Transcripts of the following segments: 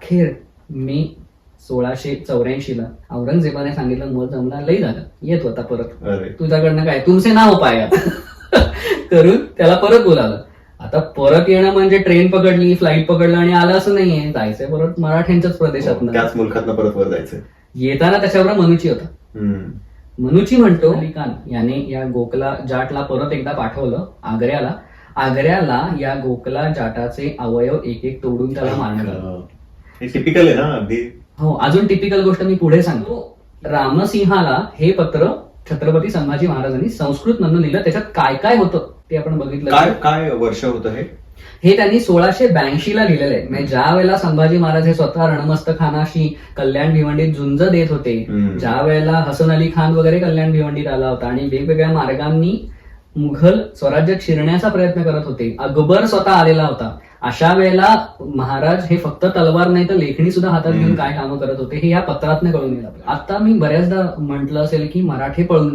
अखेर मे 1684 ला औरंगजेबाने सांगितलं मग जमला लई झालं येत होता परत, तुझ्याकडनं काय तुमचे ना हो पाया करून त्याला परत बोलावलं. आता परत येणं म्हणजे ट्रेन पकडली, फ्लाईट पकडलं आणि आलं असं नाहीये, जायचंय परत मराठ्यांच्याच प्रदेशात, त्याच मुलखातनं परत वर जायचं. येताना त्याच्यावर मनुची होता. मनुची म्हणतो अली खान याने या गोखला जाटला परत एकदा पाठवलं आग्र्याला. आग्र्याला या गोखला जाटाचे अवयव एक एक तोडून त्याला मारण्यात आलं. टिपिकल आहे ना अगदी. हो, अजून टिपिकल गोष्ट मी पुढे सांगतो. रामसिंहाला हे पत्र छत्रपती संभाजी महाराजांनी संस्कृत मधून लिहिलं. त्याच्यात काय काय होतं ते आपण बघितलं. काय वर्ष होतं हे त्यांनी 1682 ला लिहिलेलं आहे. म्हणजे ज्या वेळेला संभाजी महाराज हे स्वतः रणमस्तखानाशी कल्याण भिवंडीत झुंज देत होते, ज्या वेळेला हसन अली खान वगैरे कल्याण भिवंडीत आला होता आणि वेगवेगळ्या मार्गांनी मुघल स्वराज्यात शिरण्याचा प्रयत्न करत होते, अकबर स्वतः आलेला होता, अशा वेळेला महाराज हे फक्त तलवार नाही तर लेखणी सुद्धा हातात घेऊन काय कामं करत होते हे या पत्रातनं कळून येईल. आता मी बऱ्याचदा म्हटलं असेल की मराठी पळून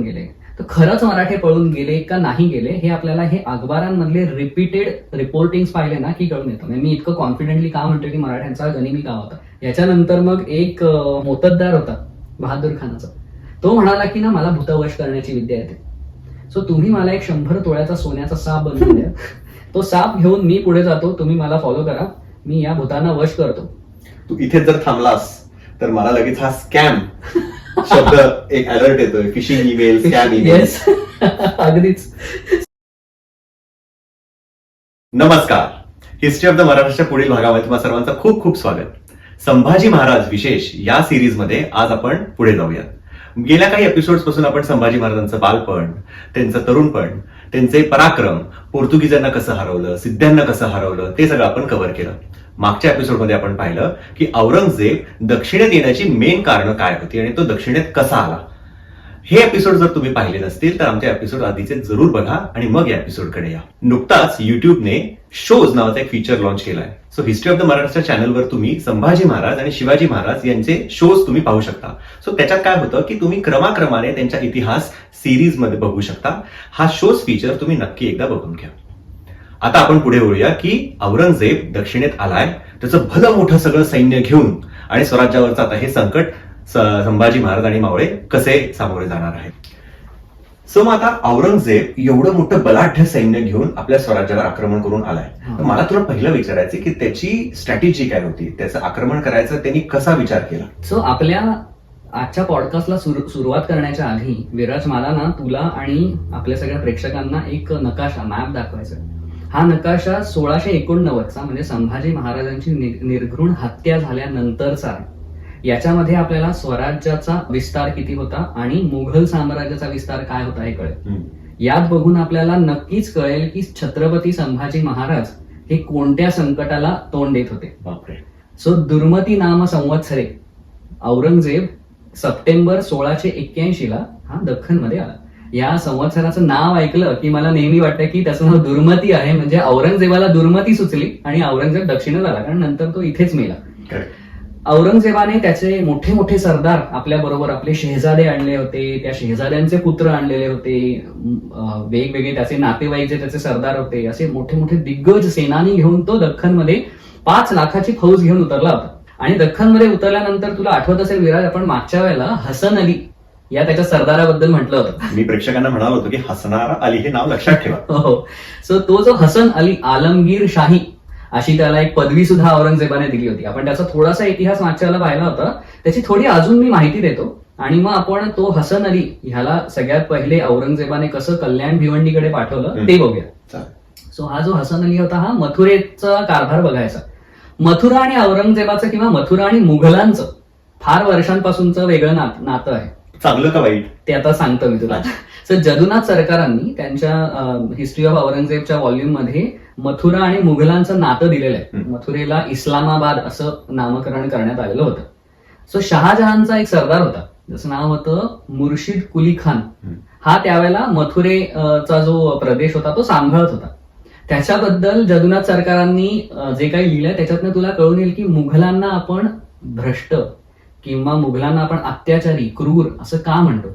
गेले, तर खरंच मराठी पळून गेले का नाही गेले हे आपल्याला हे अखबारांमधले रिपीटेड रिपोर्टिंग पाहिले ना की कळून येतं. मी इतकं कॉन्फिडेंटली का म्हणतो की मराठ्यांचा गनिमी का होता. याच्यानंतर मग एक मोत्तद्दार होता बहादूर खानाचा, तो म्हणाला की ना मला भूतवश करण्याची विद्या येते, सो तुम्ही मला एक 100 तोळ्याचा सोन्याचा साप बनवून द्या, तो साप घेऊन मी पुढे जातो, तुम्ही मला फॉलो करा, मी या भूतांना वश करतो. तू इथे जर थांबलास तर मला लगेच हा स्कॅम शब्द एक अलर्ट येतोय, फिशिंग ईमेल, स्कॅम ईमेल. अगदीच. नमस्कार, हिस्ट्री ऑफ द महाराष्ट्राच्या पुढील भागामध्ये तुम्हा सर्वांचं खूप खूप स्वागत. संभाजी महाराज विशेष या सिरीज मध्ये आज आपण पुढे जाऊयात. गेल्या काही एपिसोड्स पासून आपण संभाजी महाराजांचं बालपण, त्यांचं तरुणपण, त्यांचे पराक्रम, पोर्तुगीजांना कसं हरवलं, सिद्ध्यांना कसं हरवलं ते सगळं आपण कव्हर केलं. मागच्या एपिसोडमध्ये आपण पाहिलं की औरंगजेब दक्षिणेत येण्याची मेन कारणं काय होती आणि तो दक्षिणेत कसा आला. हे एपिसोड जर तुम्ही पाहिले नसतील तर आमच्या एपिसोड आधीचे जरूर बघा आणि मग या एपिसोडकडे या. नुकताच युट्यूबने शोज नावाचा एक फीचर लॉन्च केलाय. So history of the Maharashtra चॅनलवर तुम्ही संभाजी महाराज आणि शिवाजी महाराज यांचे शोज तुम्ही पाहू शकता. सो त्याच्यात काय होतं की तुम्ही क्रमाक्रमाने त्यांच्या इतिहास सिरीज मध्ये बघू शकता. हा शोज फीचर तुम्ही नक्की एकदा बघून घ्या. आता आपण पुढे वळूया की औरंगजेब दक्षिणेत आलाय, त्याचं भलं मोठं सगळं सैन्य घेऊन आणि स्वराज्यावरचं आता हे संकट संभाजी महाराज आणि मावळे कसे सामोरे जाणार आहेत. सो मग आता औरंगजेब एवढं मोठं बलाढ्य सैन्य घेऊन आपल्या स्वराज्यावर आक्रमण करून आलाय. तर मला तुला पहिलं विचारायचं की त्याची स्ट्रॅटेजी काय होती, त्याचं आक्रमण करायचं त्यांनी कसा विचार केला. सो आपल्या आजच्या पॉडकास्टला सुरुवात करण्याच्या आधी विराज मला ना तुला आणि आपल्या सगळ्या प्रेक्षकांना एक नकाशा मॅप दाखवायचा. हा नकाशा 1689चा म्हणजे संभाजी महाराजांची निर्घृण हत्या झाल्यानंतरचा. याच्यामध्ये आपल्याला स्वराज्याचा विस्तार किती होता आणि मुघल साम्राज्याचा विस्तार काय होता हे कळेल. यात बघून आपल्याला नक्कीच कळेल की छत्रपती संभाजी महाराज हे कोणत्या संकटाला तोंड देत होते. सो दुर्मती नाम संवत्सरे औरंगजेब सप्टेंबर 1681 ला हा दख्खन मध्ये आला. या संवत्सराचं नाव ऐकलं की मला नेहमी वाटतं की त्याचं नाव दुर्मती आहे, म्हणजे औरंगजेबाला दुर्मती सुचली आणि औरंगजेब दक्षिणेला आला, कारण नंतर तो इथेच मेला. औरंगजेबाने त्याचे मोठे मोठे सरदार आपल्या बरोबर, आपले शेहजादे आणले होते, त्या शेहजाद्यांचे पुत्र आणलेले होते, वेगवेगळे त्याचे नातेवाईक जे त्याचे सरदार होते, असे मोठे मोठे दिग्गज सेनानी घेऊन तो दख्खनमध्ये 5 लाखाची फौज घेऊन उतरला होता. आणि दख्खनमध्ये उतरल्यानंतर तुला आठवत असेल विराज, आपण मागच्या वेळेला हसन अली या त्याच्या सरदाराबद्दल म्हटलं होतं. मी प्रेक्षकांना म्हणालो होतो की हसनारा अली हे नाव लक्षात ठेवा. हो. सो तो जो हसन अली आलमगीर शाही अशी त्याला एक पदवी सुद्धा औरंगजेबाने दिली होती. आपण त्याचा थोडासा इतिहास मागच्या वेळेला पाहिला होता, त्याची थोडी अजून मी माहिती देतो आणि मग आपण तो हसन अली ह्याला सगळ्यात पहिले औरंगजेबाने कसं कल्याण भिवंडीकडे पाठवलं ते बघूया. सो हा जो हसन अली होता हा मथुरेचा कारभार बघायचा. मथुरा आणि औरंगजेबाचं किंवा मथुरा आणि मुघलांचं फार वर्षांपासूनचं वेगळं नातं आहे. चांगलं का वाईट ते आता सांगतो मी तुला. सो जदुनाथ सरकारांनी त्यांच्या हिस्ट्री ऑफ औरंगजेबच्या व्हॉल्यूम मध्ये मथुरा आणि मुघलांचं नातं दिलेलं आहे. मथुरेला इस्लामाबाद असं नामकरण करण्यात आलेलं होतं. सो शहाजहानचा एक सरदार होता, जसं नाव होतं मुर्शिद कुली खान. हा त्यावेळेला मथुरेचा जो प्रदेश होता तो सांभाळत होता. त्याच्याबद्दल जदुनाथ सरकारांनी जे काही लिहिलंय त्याच्यातनं तुला कळून येईल की मुघलांना आपण भ्रष्ट किंवा मुघलांना आपण अत्याचारी, क्रूर असं का म्हणतो.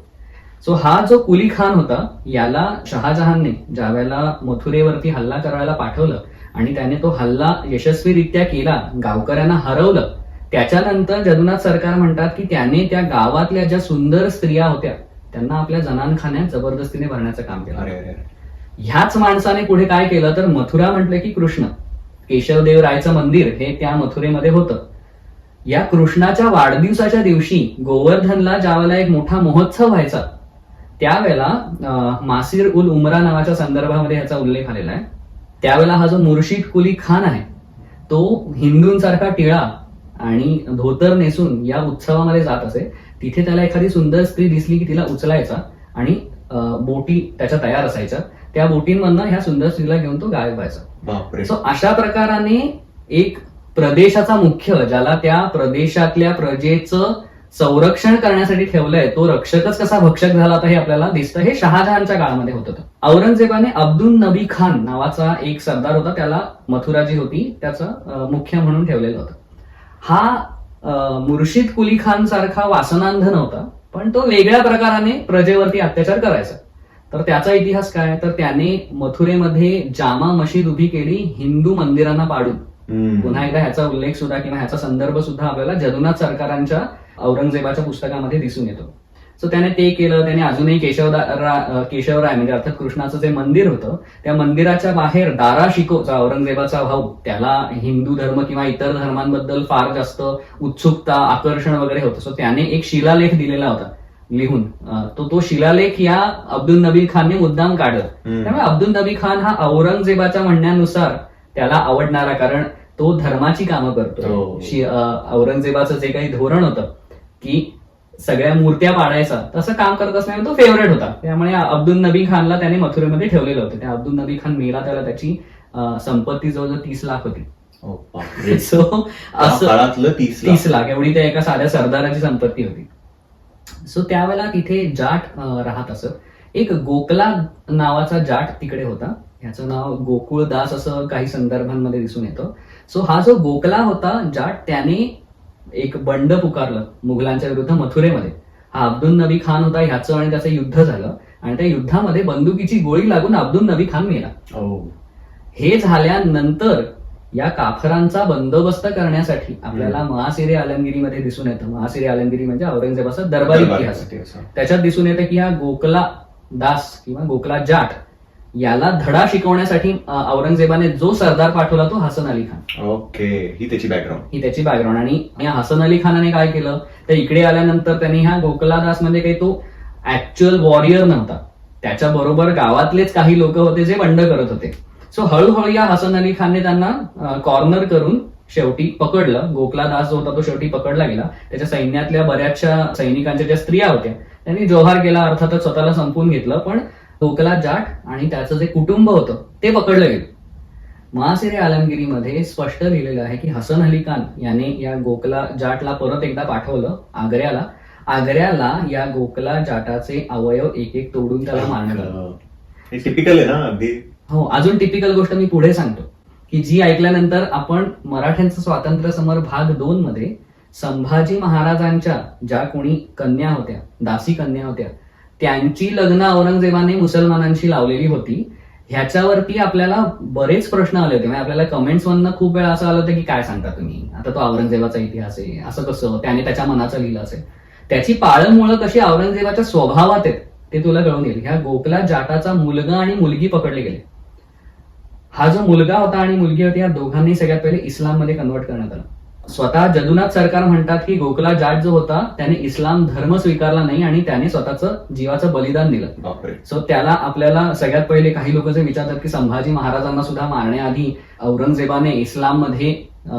सो हा जो कुली खान होता याला शहाजहानने ज्या वेळेला मथुरेवरती हल्ला करायला पाठवलं आणि त्याने तो हल्ला यशस्वीरित्या केला, गावकऱ्यांना हरवलं. त्याच्यानंतर जदुनाथ सरकार म्हणतात की त्याने त्या गावातल्या ज्या सुंदर स्त्रिया होत्या त्यांना आपल्या जनानखान्यात जबरदस्तीने भरण्याचं काम केलं. अरे अरे ह्याच माणसाने पुढे काय केलं तर मथुरा म्हटलं की कृष्ण, केशवदेव रायचं मंदिर हे त्या मथुरेमध्ये होतं. या कृष्णाच्या वाढदिवसाच्या दिवशी गोवर्धनला ज्यावेळेला एक मोठा महोत्सव व्हायचा त्यावेळेला मासिर उल उमरा नावाच्या संदर्भामध्ये ह्याचा उल्लेख आलेला आहे. त्यावेळेला हा जो मुर्शिद कुली खान आहे तो हिंदूंसारखा टिळा आणि धोतर नेसून या उत्सवामध्ये जात असे. तिथे त्याला एखादी सुंदर स्त्री दिसली की तिला उचलायचा आणि बोटी त्याच्या तयार असायच्या, त्या बोटींमधनं ह्या सुंदर स्त्रीला घेऊन तो गायब व्हायचा. बापरे. सो अशा प्रकाराने एक प्रदेशाचा मुख्य, ज्याला त्या प्रदेशातल्या प्रजेचं संरक्षण करण्यासाठी ठेवलंय, तो रक्षकच कसा भक्षक झाला होता हे आपल्याला दिसतं. हे शहाजहानच्या काळामध्ये होत होतं. औरंगजेबाने अब्दुल नबी खान नावाचा एक सरदार होता, त्याला मथुरा जी होती त्याचं मुख्य म्हणून ठेवलेलं होतं. हा मुर्शिद कुली खान सारखा वासनांध नव्हता, पण तो वेगळ्या प्रकाराने प्रजेवरती अत्याचार करायचा. तर त्याचा इतिहास काय तर त्याने मथुरेमध्ये जामा मशीद उभी केली हिंदू मंदिरांना पाडून. पुन्हा एकदा ह्याचा उल्लेख सुद्धा किंवा ह्याचा संदर्भ सुद्धा आपल्याला जदुनाथ सरकारांच्या औरंगजेबाच्या पुस्तकामध्ये दिसून येतो. सो त्याने ते केलं. त्याने अजूनही केशवराय म्हणजे अर्थात कृष्णाचं जे मंदिर होतं त्या मंदिराच्या बाहेर दारा शिकोचा, औरंगजेबाचा भाऊ, त्याला हिंदू धर्म किंवा इतर धर्मांबद्दल फार जास्त उत्सुकता, आकर्षण वगैरे होतं. सो त्याने एक शिलालेख दिलेला होता लिहून. तो शिलालेख या अब्दुल नबी खानने मुद्दाम काढला. त्यामुळे अब्दुल नबी खान हा औरंगजेबाच्या म्हणण्यानुसार त्याला आवडणारा, कारण तो धर्माची कामं करतो. औरंगजेबाचं जे काही धोरण होतं की सगळ्या मूर्त्या पाडायचा तसं काम करत असल्यामुळे तो फेवरेट होता. त्यामुळे अब्दुल नबी खानला त्याने मथुरेमध्ये ठेवलेलं होतं. त्या अब्दुल नबी खान मेला त्याला त्याची संपत्ती जवळजवळ 30 लाख होती. सो असं 30 लाख एवढी त्या एका साध्या सरदाराची संपत्ती होती. सो त्यावेळेला तिथे जाट राहत असत. एक गोकला नावाचा जाट तिकडे होता. ह्याचं नाव गोकुळदास असं काही संदर्भांमध्ये दिसून येतं. सो हा जो गोकला होता जाट, त्याने एक बंड पुकारलं मुघलांच्या विरुद्ध मथुरेमध्ये. हा अब्दुल नबी खान होता, ह्याचं आणि त्याचं युद्ध झालं आणि त्या युद्धामध्ये बंदुकीची गोळी लागून अब्दुल नबी खान मेला. हे झाल्यानंतर या काफरांचा बंदोबस्त करण्यासाठी आपल्याला महासिरे आलमगिरीमध्ये दिसून येतं. महासिरे आलमगिरी म्हणजे औरंगजेबाचा दरबारी इतिहास. त्याच्यात दिसून येतं की हा गोकला दास किंवा गोकला जाट याला धडा शिकवण्यासाठी औरंगजेबाने जो सरदार पाठवला तो हसन अली खान. ओके, ही त्याची बॅकग्राऊंड. आणि या हसन अली खानाने काय केलं तर इकडे आल्यानंतर त्यांनी ह्या गोकलादास मध्ये काही तो ऍक्च्युअल वॉरियर नव्हता, त्याच्या बरोबर गावातलेच काही लोक होते जे बंड करत होते. सो हळूहळू या हसन अली खानने त्यांना कॉर्नर करून शेवटी पकडलं. गोकलादास जो होता तो शेवटी पकडला गेला. त्याच्या सैन्यातल्या बऱ्याचशा सैनिकांच्या ज्या स्त्रिया होत्या त्यांनी जोहार केला, अर्थातच स्वतःला संपवून घेतलं. पण गोकला जाट आणि त्याचं जे कुटुंब होतं ते पकडलं गेलं. महासिरे आलमगिरीमध्ये स्पष्ट लिहिलेलं आहे की हसन अली खान याने या गोकला जाटला परत एकदा पाठवलं आग्र्याला. आग्र्याला या गोकला जाटाचे अवयव एक एक तोडून त्याला मारलं. टिपिकल आहे ना अगदी. हो, अजून टिपिकल गोष्ट मी पुढे सांगतो की जी ऐकल्यानंतर आपण मराठ्यांचं स्वातंत्र्य समर भाग 2 मध्ये संभाजी महाराजांच्या ज्या कोणी कन्या होत्या, दासी कन्या होत्या, त्यांची लग्न औरंगजेबाने मुसलमानांशी लावलेली होती. ह्याच्यावरती आपल्याला बरेच प्रश्न आले होते. म्हणजे आपल्याला कमेंट्स मधनं खूप वेळा असं आलं होतं की काय सांगता तुम्ही, आता तो औरंगजेबाचा इतिहास आहे, असं कसं, त्याने त्याच्या मनाचं लिहिलं असेल. त्याची पाळंमुळं कशी औरंगजेबाच्या स्वभावात आहेत ते तुला कळून येईल. ह्या गोकला जाटाचा मुलगा आणि मुलगी पकडले गेले. हा जो मुलगा होता आणि मुलगी होती या दोघांनी सगळ्यात पहिले इस्लाममध्ये कन्वर्ट करण्यात आलं. स्वतः जदुनाथ सरकार म्हणतात की गोकला जाट जो होता त्याने इस्लाम धर्म स्वीकारला नाही आणि त्याने स्वतःचं जीवाचं बलिदान दिलं. सो त्याला आपल्याला सगळ्यात पहिले काही लोक जे विचारतात की संभाजी महाराजांना सुद्धा मारण्याआधी औरंगजेबाने इस्लाममध्ये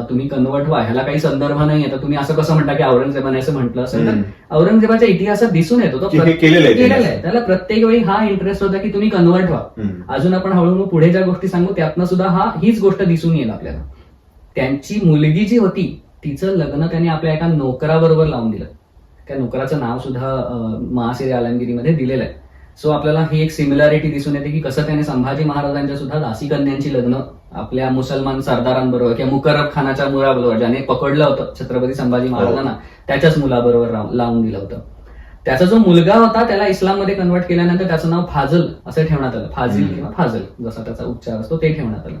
तुम्ही कन्वर्ट व्हा, ह्याला काही संदर्भ नाही. तर तुम्ही असं कसं म्हणता की औरंगजेबाने असं म्हटलं असेल, तर औरंगजेबाच्या इतिहासात दिसून येतो तो केलेला आहे. त्याला प्रत्येक वेळी हा इंटरेस्ट होता की तुम्ही कन्वर्ट व्हा. अजून आपण हळूहळू पुढे ज्या गोष्टी सांगू त्यातनं सुद्धा हीच गोष्ट दिसून येईल आपल्याला. त्यांची मुलगी जी होती तिचं लग्न त्यांनी आपल्या एका नोकराबरोबर लावून दिलं. त्या नोकराचं नाव सुद्धा महासिरे आलमगिरीमध्ये दिलेलं आहे. सो आपल्याला ही एक सिमिलॅरिटी दिसून येते की कसं त्याने संभाजी महाराजांच्या सुद्धा दासी कन्यांची लग्न आपल्या मुसलमान सरदारांबरोबर किंवा मुकर्रब खानाच्या मुलाबरोबर, ज्याने पकडलं होतं छत्रपती संभाजी महाराजांना, त्याच्याच मुलाबरोबर लावून दिलं होतं. त्याचा जो मुलगा होता त्याला इस्लाममध्ये कन्वर्ट केल्यानंतर त्याचं नाव फाजल असं ठेवण्यात आलं. फाजिल किंवा फाजल जसा त्याचा उच्चार असतो ते ठेवण्यात आलं.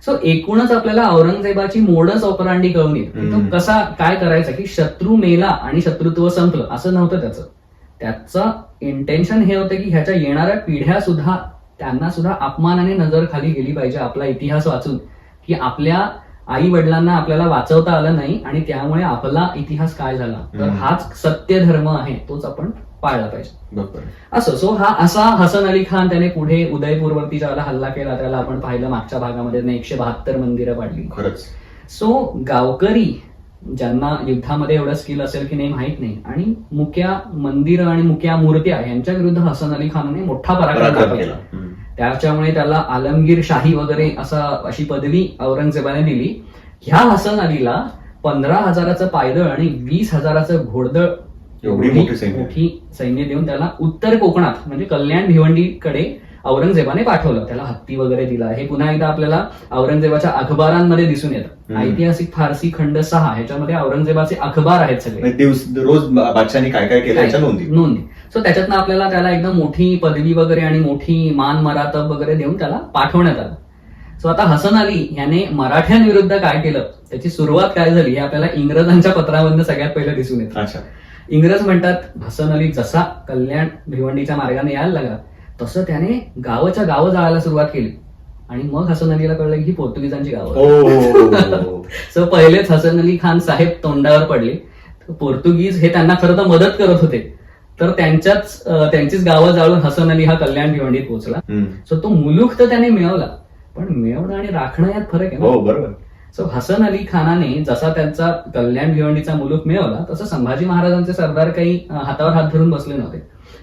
सो एकूणच आपल्याला औरंगजेबाची मोडच ऑपरांडी कळून येईल. तो कसा काय करायचा की शत्रू मेला आणि शत्रुत्व संपलं असं नव्हतं त्याचं इंटेन्शन हे होतं की ह्याच्या येणाऱ्या पिढ्या सुद्धा त्यांना सुद्धा अपमानाने नजर खाली गेली पाहिजे आपला इतिहास वाचून, की आपल्या आई वडिलांना आपल्याला वाचवता आलं नाही आणि त्यामुळे आपला इतिहास काय झाला. तर हाच सत्य धर्म आहे, तोच आपण पाळला पाहिजे. असं सो हा असा हसन अली खान त्याने पुढे उदयपूरवरती ज्याला हल्ला केला त्याला आपण पाहिलं मागच्या भागामध्ये 172 मंदिरं पाडली. खरंच. सो गावकरी ज्यांना युद्धामध्ये एवढं स्किल असेल की नाही माहित नाही, आणि मुक्या मंदिरं आणि मुक्या मूर्त्या यांच्या विरुद्ध हसन अली खानने मोठा पराक्रम केला. त्याच्यामुळे त्याला आलमगीर शाही वगैरे अशी पदवी औरंगजेबाने दिली. ह्या हसन अलीला 15,000चं पायदळ आणि 20,000चं घोडदळ मोठी सैन्य देऊन त्याला उत्तर कोकणात म्हणजे कल्याण भिवंडीकडे औरंगजेबाने पाठवलं. त्याला हत्ती वगैरे दिला. हे पुन्हा एकदा आपल्याला औरंगजेबाच्या अखबारांमध्ये दिसून येतं. ऐतिहासिक फारसी खंड 6 ह्याच्यामध्ये औरंगजेबाचे अखबार आहेत सगळे, रोज बादशाहाने काय काय केलं याच्या नोंदी. सो त्याच्यातनं आपल्याला त्याला एकदम मोठी पदवी वगैरे आणि मोठी मान मरातब वगैरे देऊन त्याला पाठवण्यात आलं. सो आता हसन अली याने मराठ्यांविरुद्ध काय केलं त्याची सुरुवात काय झाली हे आपल्याला इंग्रजांच्या पत्रामधनं सगळ्यात पहिलं दिसून येतं. इंग्रज म्हणतात हसन अली जसा कल्याण भिवंडीच्या मार्गाने यायला लागला तसं त्याने गावाच्या गावं जाळायला सुरुवात केली. आणि मग हसन अलीला कळलं की ही पोर्तुगीजांची गावं. सो पहिलेच हसन अली खान साहेब तोंडावर पडले. पोर्तुगीज हे त्यांना खरं तर मदत करत होते, तर त्यांचीच गावं जाळून हसन अली हा कल्याण भिवंडीत पोहोचला. सो तो मुलूक तर त्याने मिळवला, पण मिळवणं आणि राखणं यात फरक आहे. बरोबर. सो हसन अली खानाने जसा त्यांचा कल्याण भिवंडीचा मुलूक मिळवला तसं संभाजी महाराजांचे सरदार काही हातावर हात धरून बसले नव्हते.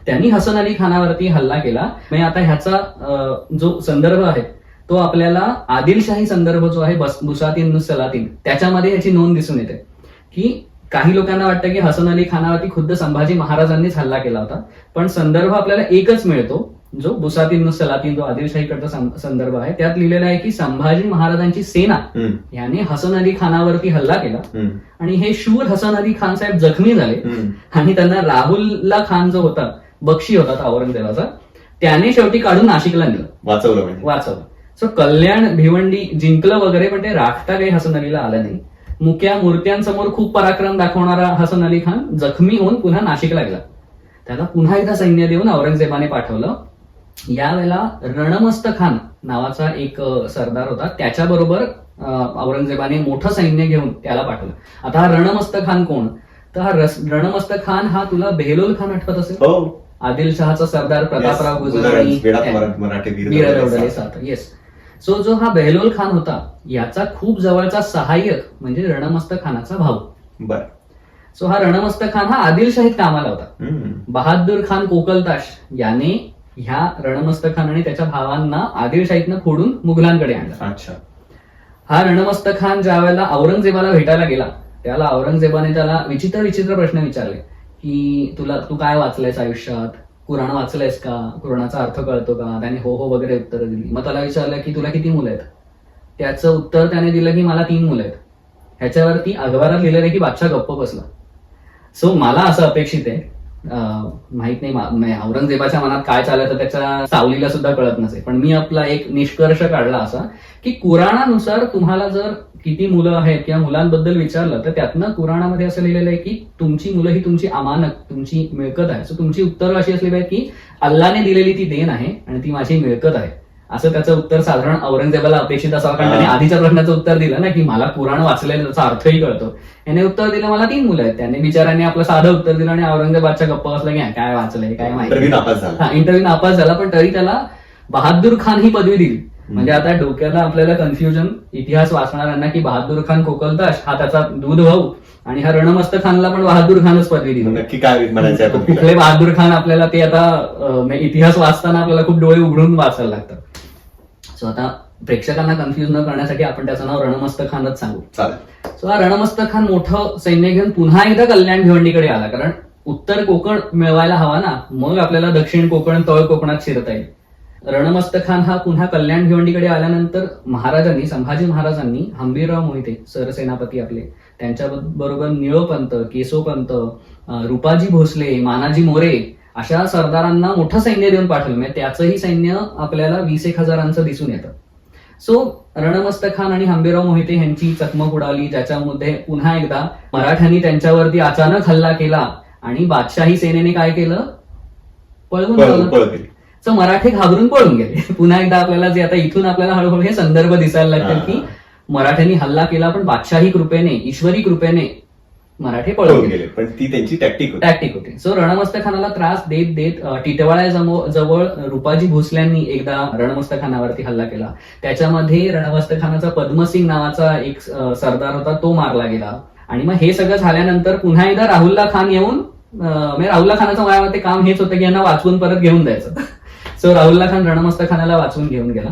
त्यांनी हसन अली खानावरती हल्ला केला. म्हणजे आता ह्याचा जो संदर्भ आहे तो आपल्याला आदिलशाही संदर्भ जो आहे बुसातीन सलातीन त्याच्यामध्ये ह्याची नोंद दिसून येते, की काही लोकांना वाटतं की हसन अली खानावरती खुद्द संभाजी महाराजांनीच हल्ला केला होता, पण संदर्भ आपल्याला एकच मिळतो जो बुसातीन सलातीन जो आदिलशाहीकडचा संदर्भ आहे. त्यात लिहिलेला आहे की संभाजी महाराजांची सेना याने हसन अली खानावरती हल्ला केला आणि हे शूर हसन अली खान साहेब जखमी झाले आणि त्यांना राहुल्ला खान जो होता बक्षी होता औरंगजेबाचा त्याने शेवटी काढून नाशिकला नेलं, वाचवलं. सो कल्याण भिवंडी जिंकलं वगैरे, पण ते राखता काही हसन अलीला आलं नाही. मुक्या मूर्त्यांसमोर खूप पराक्रम दाखवणारा हसन अली खान जखमी होऊन पुन्हा नाशिकला गेला. त्याला पुन्हा एकदा सैन्य देऊन औरंगजेबाने पाठवलं. यावेळेला रणमस्त खान नावाचा एक सरदार होता, त्याच्याबरोबर औरंगजेबाने मोठं सैन्य घेऊन त्याला पाठवलं. आता हा रणमस्त खान कोण, तर हा रणमस्त खान हा तुला बेहलोल खान आठवत असेल, आदिलशहाचा सरदार प्रतापराव गुजराणी येस. सो जो हा बेहलोल खान होता याचा खूप जवळचा सहाय्यक म्हणजे रणमस्त खानाचा भाऊ. सो हा रणमस्त खान हा आदिलशाहीत कामाला होता. बहादूर खान कोकलताश याने ह्या रणमस्त खान आणि त्याच्या भावांना आदिलशाहीतनं फोडून मुघलांकडे आणलं. हा रणमस्त खान ज्या वेळेला औरंगजेबाला भेटायला गेला त्याला औरंगजेबाने त्याला विचित्र प्रश्न विचारले की तू काय वाचलंयस आयुष्यात, कुराण वाचलंयस का, कुराणाचा अर्थ कळतो का. त्याने हो हो वगैरे उत्तरं दिली. मग त्याला विचारलं की तुला किती मुलं आहेत. त्याचं उत्तर त्याने दिलं की मला 3 मुलं आहेत. ह्याच्यावरती अखबारात लिहिलेलं की बादशाह गप्प बसला. सो मला असं अपेक्षित आहे, माहित नाही औरंगजेबाच्या मनात काय चाललं त्याच्या सावलीला सुद्धा कळत नसे, पण मी आपला एक निष्कर्ष काढला असा की कुराणानुसार तुम्हाला जर किती मुलं आहेत किंवा मुलांबद्दल विचारलं तर त्यातनं कुराणामध्ये असं लिहिलेलं आहे की तुमची मुलं ही तुमची अमानत, तुमची मिळकत आहे. सो तुमची उत्तरं अशी असली पाहिजे की अल्लाने दिलेली ती देण आहे आणि ती माझी मिळकत आहे. असं त्याचं उत्तर साधारण औरंगजेबाला अपेक्षित असावं, कारण त्याने आधीच्या प्रश्नाचं उत्तर दिलं ना की मला कुराण वाचलेलं त्याचा अर्थही कळतो. याने उत्तर दिलं मला 3 मुलं आहेत. त्याने बिचाराने आपलं साधं उत्तर दिलं आणि औरंगजेबाच्या गप्पा बसला की काय वाचलंय काय माहिती. इंटरव्ह्यू नापास झाला, पण तरी त्याला बहादूर खान ही पदवी दिली. म्हणजे आता डोक्याला आपल्याला कन्फ्युजन इतिहास वाचणाऱ्यांना की बहादूर खान कोकलताश हा त्याचा दूध भाऊ आणि हा रणमस्त खानला पण बहादूर खानच पदवी दिली. नक्की काय म्हणायचं कुठले बहादूर खान आपल्याला ते आता इतिहास वाचताना आपल्याला खूप डोळे उघडून वाचायला लागतात. सो आता प्रेक्षकांना कन्फ्युज न करण्यासाठी आपण त्याचं नाव रणमस्त खानच सांगू. सो हा रणमस्त खान मोठं सैन्य घेऊन पुन्हा एकदा कल्याण भिवंडीकडे आला, कारण उत्तर कोकण मिळवायला हवा ना, मग आपल्याला दक्षिण कोकण तळ कोकणात शिरता येईल. रणमस्त खान हा पुन्हा कल्याण भिवंडीकडे आल्यानंतर संभाजी महाराजांनी हंबीरराव मोहिते सरसेनापती आपले त्यांच्या बरोबर निळोपंत, केशवपंत, रुपाजी भोसले, मानाजी मोरे अशा सरदारांना मोठं सैन्य देऊन पाठवलं. म्हणजे त्याचंही सैन्य आपल्याला 20,000 दिसून येतं. सो रणमस्त खान आणि हंबीरराव मोहिते यांची चकमक उडाली, ज्याच्यामध्ये पुन्हा एकदा मराठ्यांनी त्यांच्यावरती अचानक हल्ला केला आणि बादशाही सेनेने काय केलं, पळवून लावलं. पळ केली. सो मराठे घाबरून पळून गेले. पुन्हा एकदा आपल्याला जे आता इथून आपल्याला हळूहळू हे संदर्भ दिसायला लागतात की मराठ्यांनी हल्ला केला, पण बादशाही कृपेने, ईश्वरी कृपेने मराठे पळून गेले. पण ती त्यांची टॅक्टिक होती. सो रणमस्त खानाला त्रास देत देत टिटवाळ्या जवळ रुपाजी भोसल्यांनी एकदा रणमस्त खानावरती हल्ला केला. त्याच्यामध्ये रणमस्त खानाचा पद्मसिंग नावाचा एक सरदार होता, तो मारला गेला. आणि मग हे सगळं झाल्यानंतर पुन्हा एकदा राहुल्ला खान येऊन, म्हणजे राहुल्ला खानाचं माझ्या काम हेच होतं की यांना वाचवून परत घेऊन द्यायचं. सो राहुल्ला खान रणमस्त खानाला वाचवून घेऊन गेला.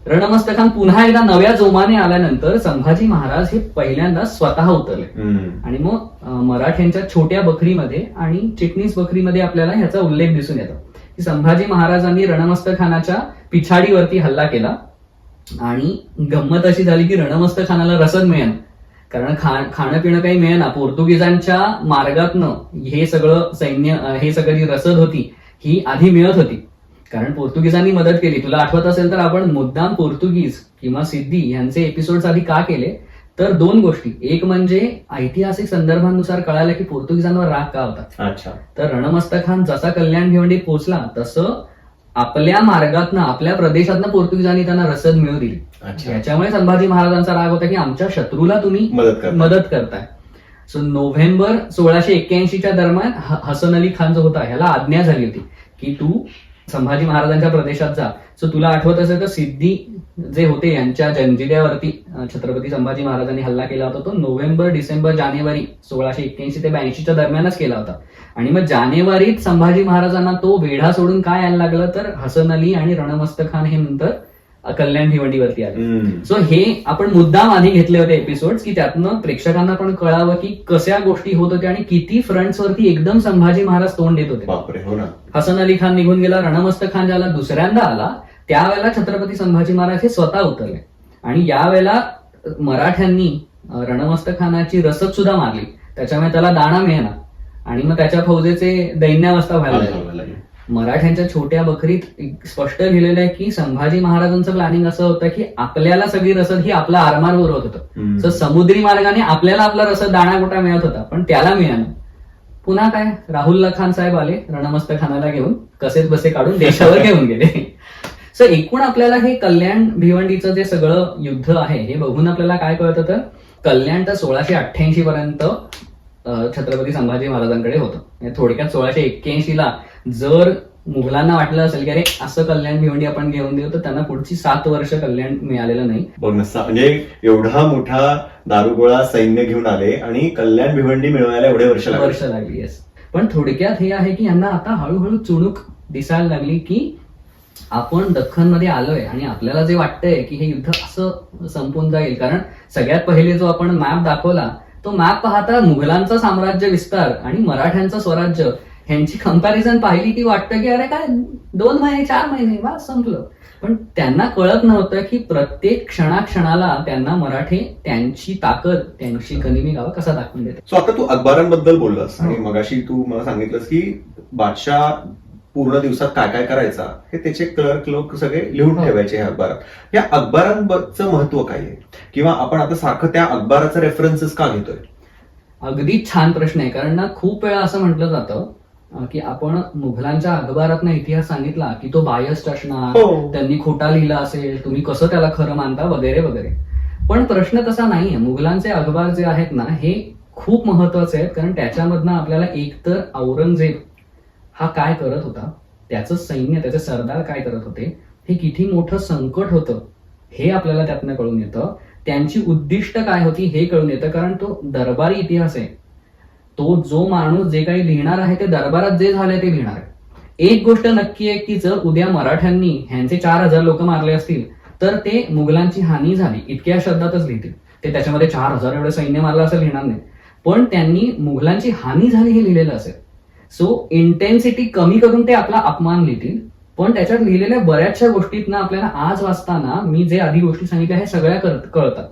रणमस्त खान पुन्हा एकदा नव्या जोमाने आल्यानंतर संभाजी महाराज हे पहिल्यांदा स्वतः उतरले. आणि मग मराठ्यांच्या छोट्या बखरीमध्ये आणि चिटणीस बखरीमध्ये आपल्याला ह्याचा उल्लेख दिसून येतो की संभाजी महाराजांनी रणमस्त खानाच्या पिछाडीवरती हल्ला केला. आणि गंमत अशी झाली की रणमस्त खानाला रसद मिळेल, कारण खाणं पिणं काही मिळेना. पोर्तुगीजांच्या मार्गातनं हे सगळं सैन्य, हे सगळं जी रसद होती ही आधी मिळत होती, कारण पोर्तुगीजांनी मदत केली. तुला आठवत असेल तर आपण मुद्दाम पोर्तुगीज किंवा सिद्धी यांचे एपिसोड्स आधी का केले, तर दोन गोष्टी. एक म्हणजे ऐतिहासिक संदर्भानुसार कळालं की पोर्तुगीजांवर राग का होता. तर रणमस्त खान जसा कल्याण भिवंडी पोहोचला तसं आपल्या मार्गातनं, आपल्या प्रदेशातनं पोर्तुगीजांनी त्यांना रसद मिळवू दिली. याच्यामुळे संभाजी महाराजांचा राग होता की आमच्या शत्रूला तुम्ही मदत करताय. सो नोव्हेंबर 1681च्या दरम्यान हसन अली खान जो होता ह्याला आज्ञा झाली होती की तू संभाजी महाराजांच्या प्रदेशात जा. सो तुला आठवत असेल तर सिद्धी जे होते यांच्या जंजिऱ्यावरती छत्रपती संभाजी महाराजांनी हल्ला केला होता, तो नोव्हेंबर, डिसेंबर, जानेवारी 1681 ते 82च्या दरम्यानच केला होता. आणि मग जानेवारीत संभाजी महाराजांना तो वेढा सोडून काय यायला लागलं, तर हसन अली आणि रणमस्त खान हे नंतर कल्याण भिवंडीवरती आले. सो हे आपण मुद्दाम आधी घेतले होते एपिसोड्स की त्यातनं प्रेक्षकांना पण कळावं की कशा गोष्टी होत होत्या आणि किती फ्रंट्सवरती एकदम संभाजी महाराज तोंड देत होते. हसन अली खान निघून गेला. रणमस्त खान ज्याला दुसऱ्यांदा आला त्यावेळेला छत्रपती संभाजी महाराज हे स्वतः उतरले. आणि यावेळेला मराठ्यांनी रणमस्त खानाची रसद सुद्धा मारली, त्याच्यामुळे त्याला दाणा मिळेना आणि मग त्याच्या फौजेचे दैन्यावस्था व्हायला लागली. मराठ्यांच्या छोट्या बखरीत स्पष्ट लिहिलेलं आहे की संभाजी महाराजांचं प्लॅनिंग असं होतं की आपल्याला सगळी रसद ही आपला आरमार उरवत होतं. तर समुद्री मार्गाने आपल्याला आपला रसद दाणा गोटा मिळत होता, पण त्याला मिळालं. पुन्हा काय, राहुल्ला खान साहेब आले रणमस्त खानाला घेऊन, कसेच बसे काढून देशावर घेऊन गेले. सो एकूण आपल्याला हे कल्याण भिवंडीचं जे सगळं युद्ध आहे हे बघून आपल्याला काय कळतं, तर कल्याण तर 1688 पर्यंत छत्रपती संभाजी महाराजांकडे होतं. थोडक्यात 1681ला जर मुघलांना वाटलं असेल की अरे असं कल्याण भिवंडी आपण घेऊन देऊ, तर त्यांना पुढची 7 वर्ष कल्याण मिळालेलं नाही. म्हणजे एवढा मोठा दारुगोळा सैन्य घेऊन आले आणि कल्याण भिवंडी मिळवायला एवढे वर्ष लागली. येस, पण थोडक्यात हे आहे की यांना आता हळूहळू चुणूक दिसायला लागली की आपण दख्खनमध्ये आलोय आणि आपल्याला जे वाटतंय की हे युद्ध असं संपून जाईल. कारण सगळ्यात पहिले जो आपण मॅप दाखवला तो मॅप पाहता मुघलांचा साम्राज्य विस्तार आणि मराठ्यांचं स्वराज्य ह्यांची कंपॅरिझन पाहिली की वाटतं की अरे काय 2 महिने 4 महिने बस संपलं. पण त्यांना कळत नव्हतं की प्रत्येक क्षणाक्षणाला त्यांना मराठे त्यांची ताकद, त्यांची गनिमी गावं कसा दाखवून देते. सो आता तू अकबरांबद्दल बोललास आणि मगाशी तू मला सांगितलंस की बादशाह पूर्ण दिवसात काय काय करायचा हे त्याचे क्लर्क लोक सगळे लिहून ठेवायचे ह्या अकबरात. या अकबरांचं महत्व काय आहे, किंवा आपण आता सारखं त्या अकबराचा रेफरन्सेस का घेतोय? अगदी छान प्रश्न आहे. कारण ना खूप वेळा असं म्हटलं जातं की आपण मुघलांच्या अखबारातनं इतिहास सांगितला की तो बायस्ड असणार, त्यांनी खोटा लिहिला असेल, तुम्ही कसं त्याला खरं मानता वगैरे वगैरे. पण प्रश्न तसा नाहीये. मुघलांचे अखबार जे आहेत ना हे खूप महत्वाचे आहेत, कारण त्याच्यामधनं आपल्याला एकतर औरंगजेब हा काय करत होता, त्याचं सैन्य, त्याचे सरदार काय करत होते, हे किती मोठं संकट होतं हे आपल्याला त्यातनं कळून येतं. त्यांची उद्दिष्ट काय होती हे कळून येतं, कारण तो दरबारी इतिहास आहे. तो जो माणूस जे काही लिहिणार आहे ते दरबारात जे झालंय ते लिहिणार आहे. एक गोष्ट नक्की आहे की जर उद्या मराठ्यांनी ह्यांचे 4000 लोक मारले असतील तर ते मुघलांची हानी झाली इतक्या शब्दातच लिहितील. ते त्याच्यामध्ये 4000 एवढं सैन्य मारलं असं लिहिणार नाही, पण त्यांनी मुघलांची हानी झाली हे लिहिलेलं असेल. सो इंटेन्सिटी कमी करून ते आपला अपमान लिहितील. पण त्याच्यात लिहिलेल्या बऱ्याचशा गोष्टीतनं आपल्याला आज वाचताना मी जे आधी गोष्टी सांगितल्या हे सगळ्या कळतात.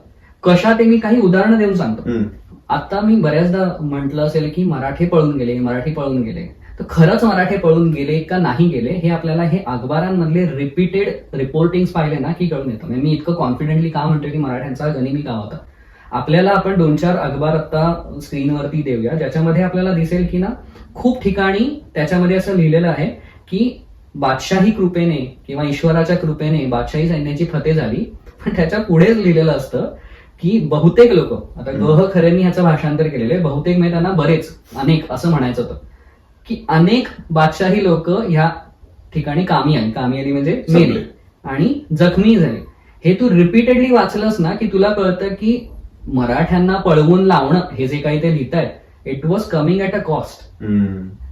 कशा ते मी काही उदाहरणं देऊन सांगतो. आता मी बऱ्याचदा म्हटलं असेल की मराठी पळून गेले. तर खरंच मराठे पळून गेले का नाही गेले हे आपल्याला हे अखबारांमधले रिपीटेड रिपोर्टिंग पाहिले ना की कळून येतं. म्हणजे मी इतकं कॉन्फिडेंटली का म्हणतो की मराठ्यांचा गनिमी काळ होता. आपल्याला आपण 2-4 अखबार आता स्क्रीनवरती देऊया ज्याच्यामध्ये आपल्याला दिसेल की ना खूप ठिकाणी त्याच्यामध्ये असं लिहिलेलं आहे की बादशाही कृपेने किंवा ईश्वराच्या कृपेने बादशाही सैन्याची फते झाली. पण त्याच्या पुढेच लिहिलेलं असतं की बहुतेक लोक, आता गह खरेंनी ह्याचं भाषांतर केलेलं आहे, बहुतेक म्हणजे त्यांना बरेच अनेक असं म्हणायचं होतं की अनेक बादशाही लोक ह्या ठिकाणी कामी आली म्हणजे मेले आणि जखमी झाले. हे तू रिपीटेडली वाचलंस ना की तुला कळतं की मराठ्यांना पळवून लावणं हे जे काही ते लिहितायत it was coming at a cost.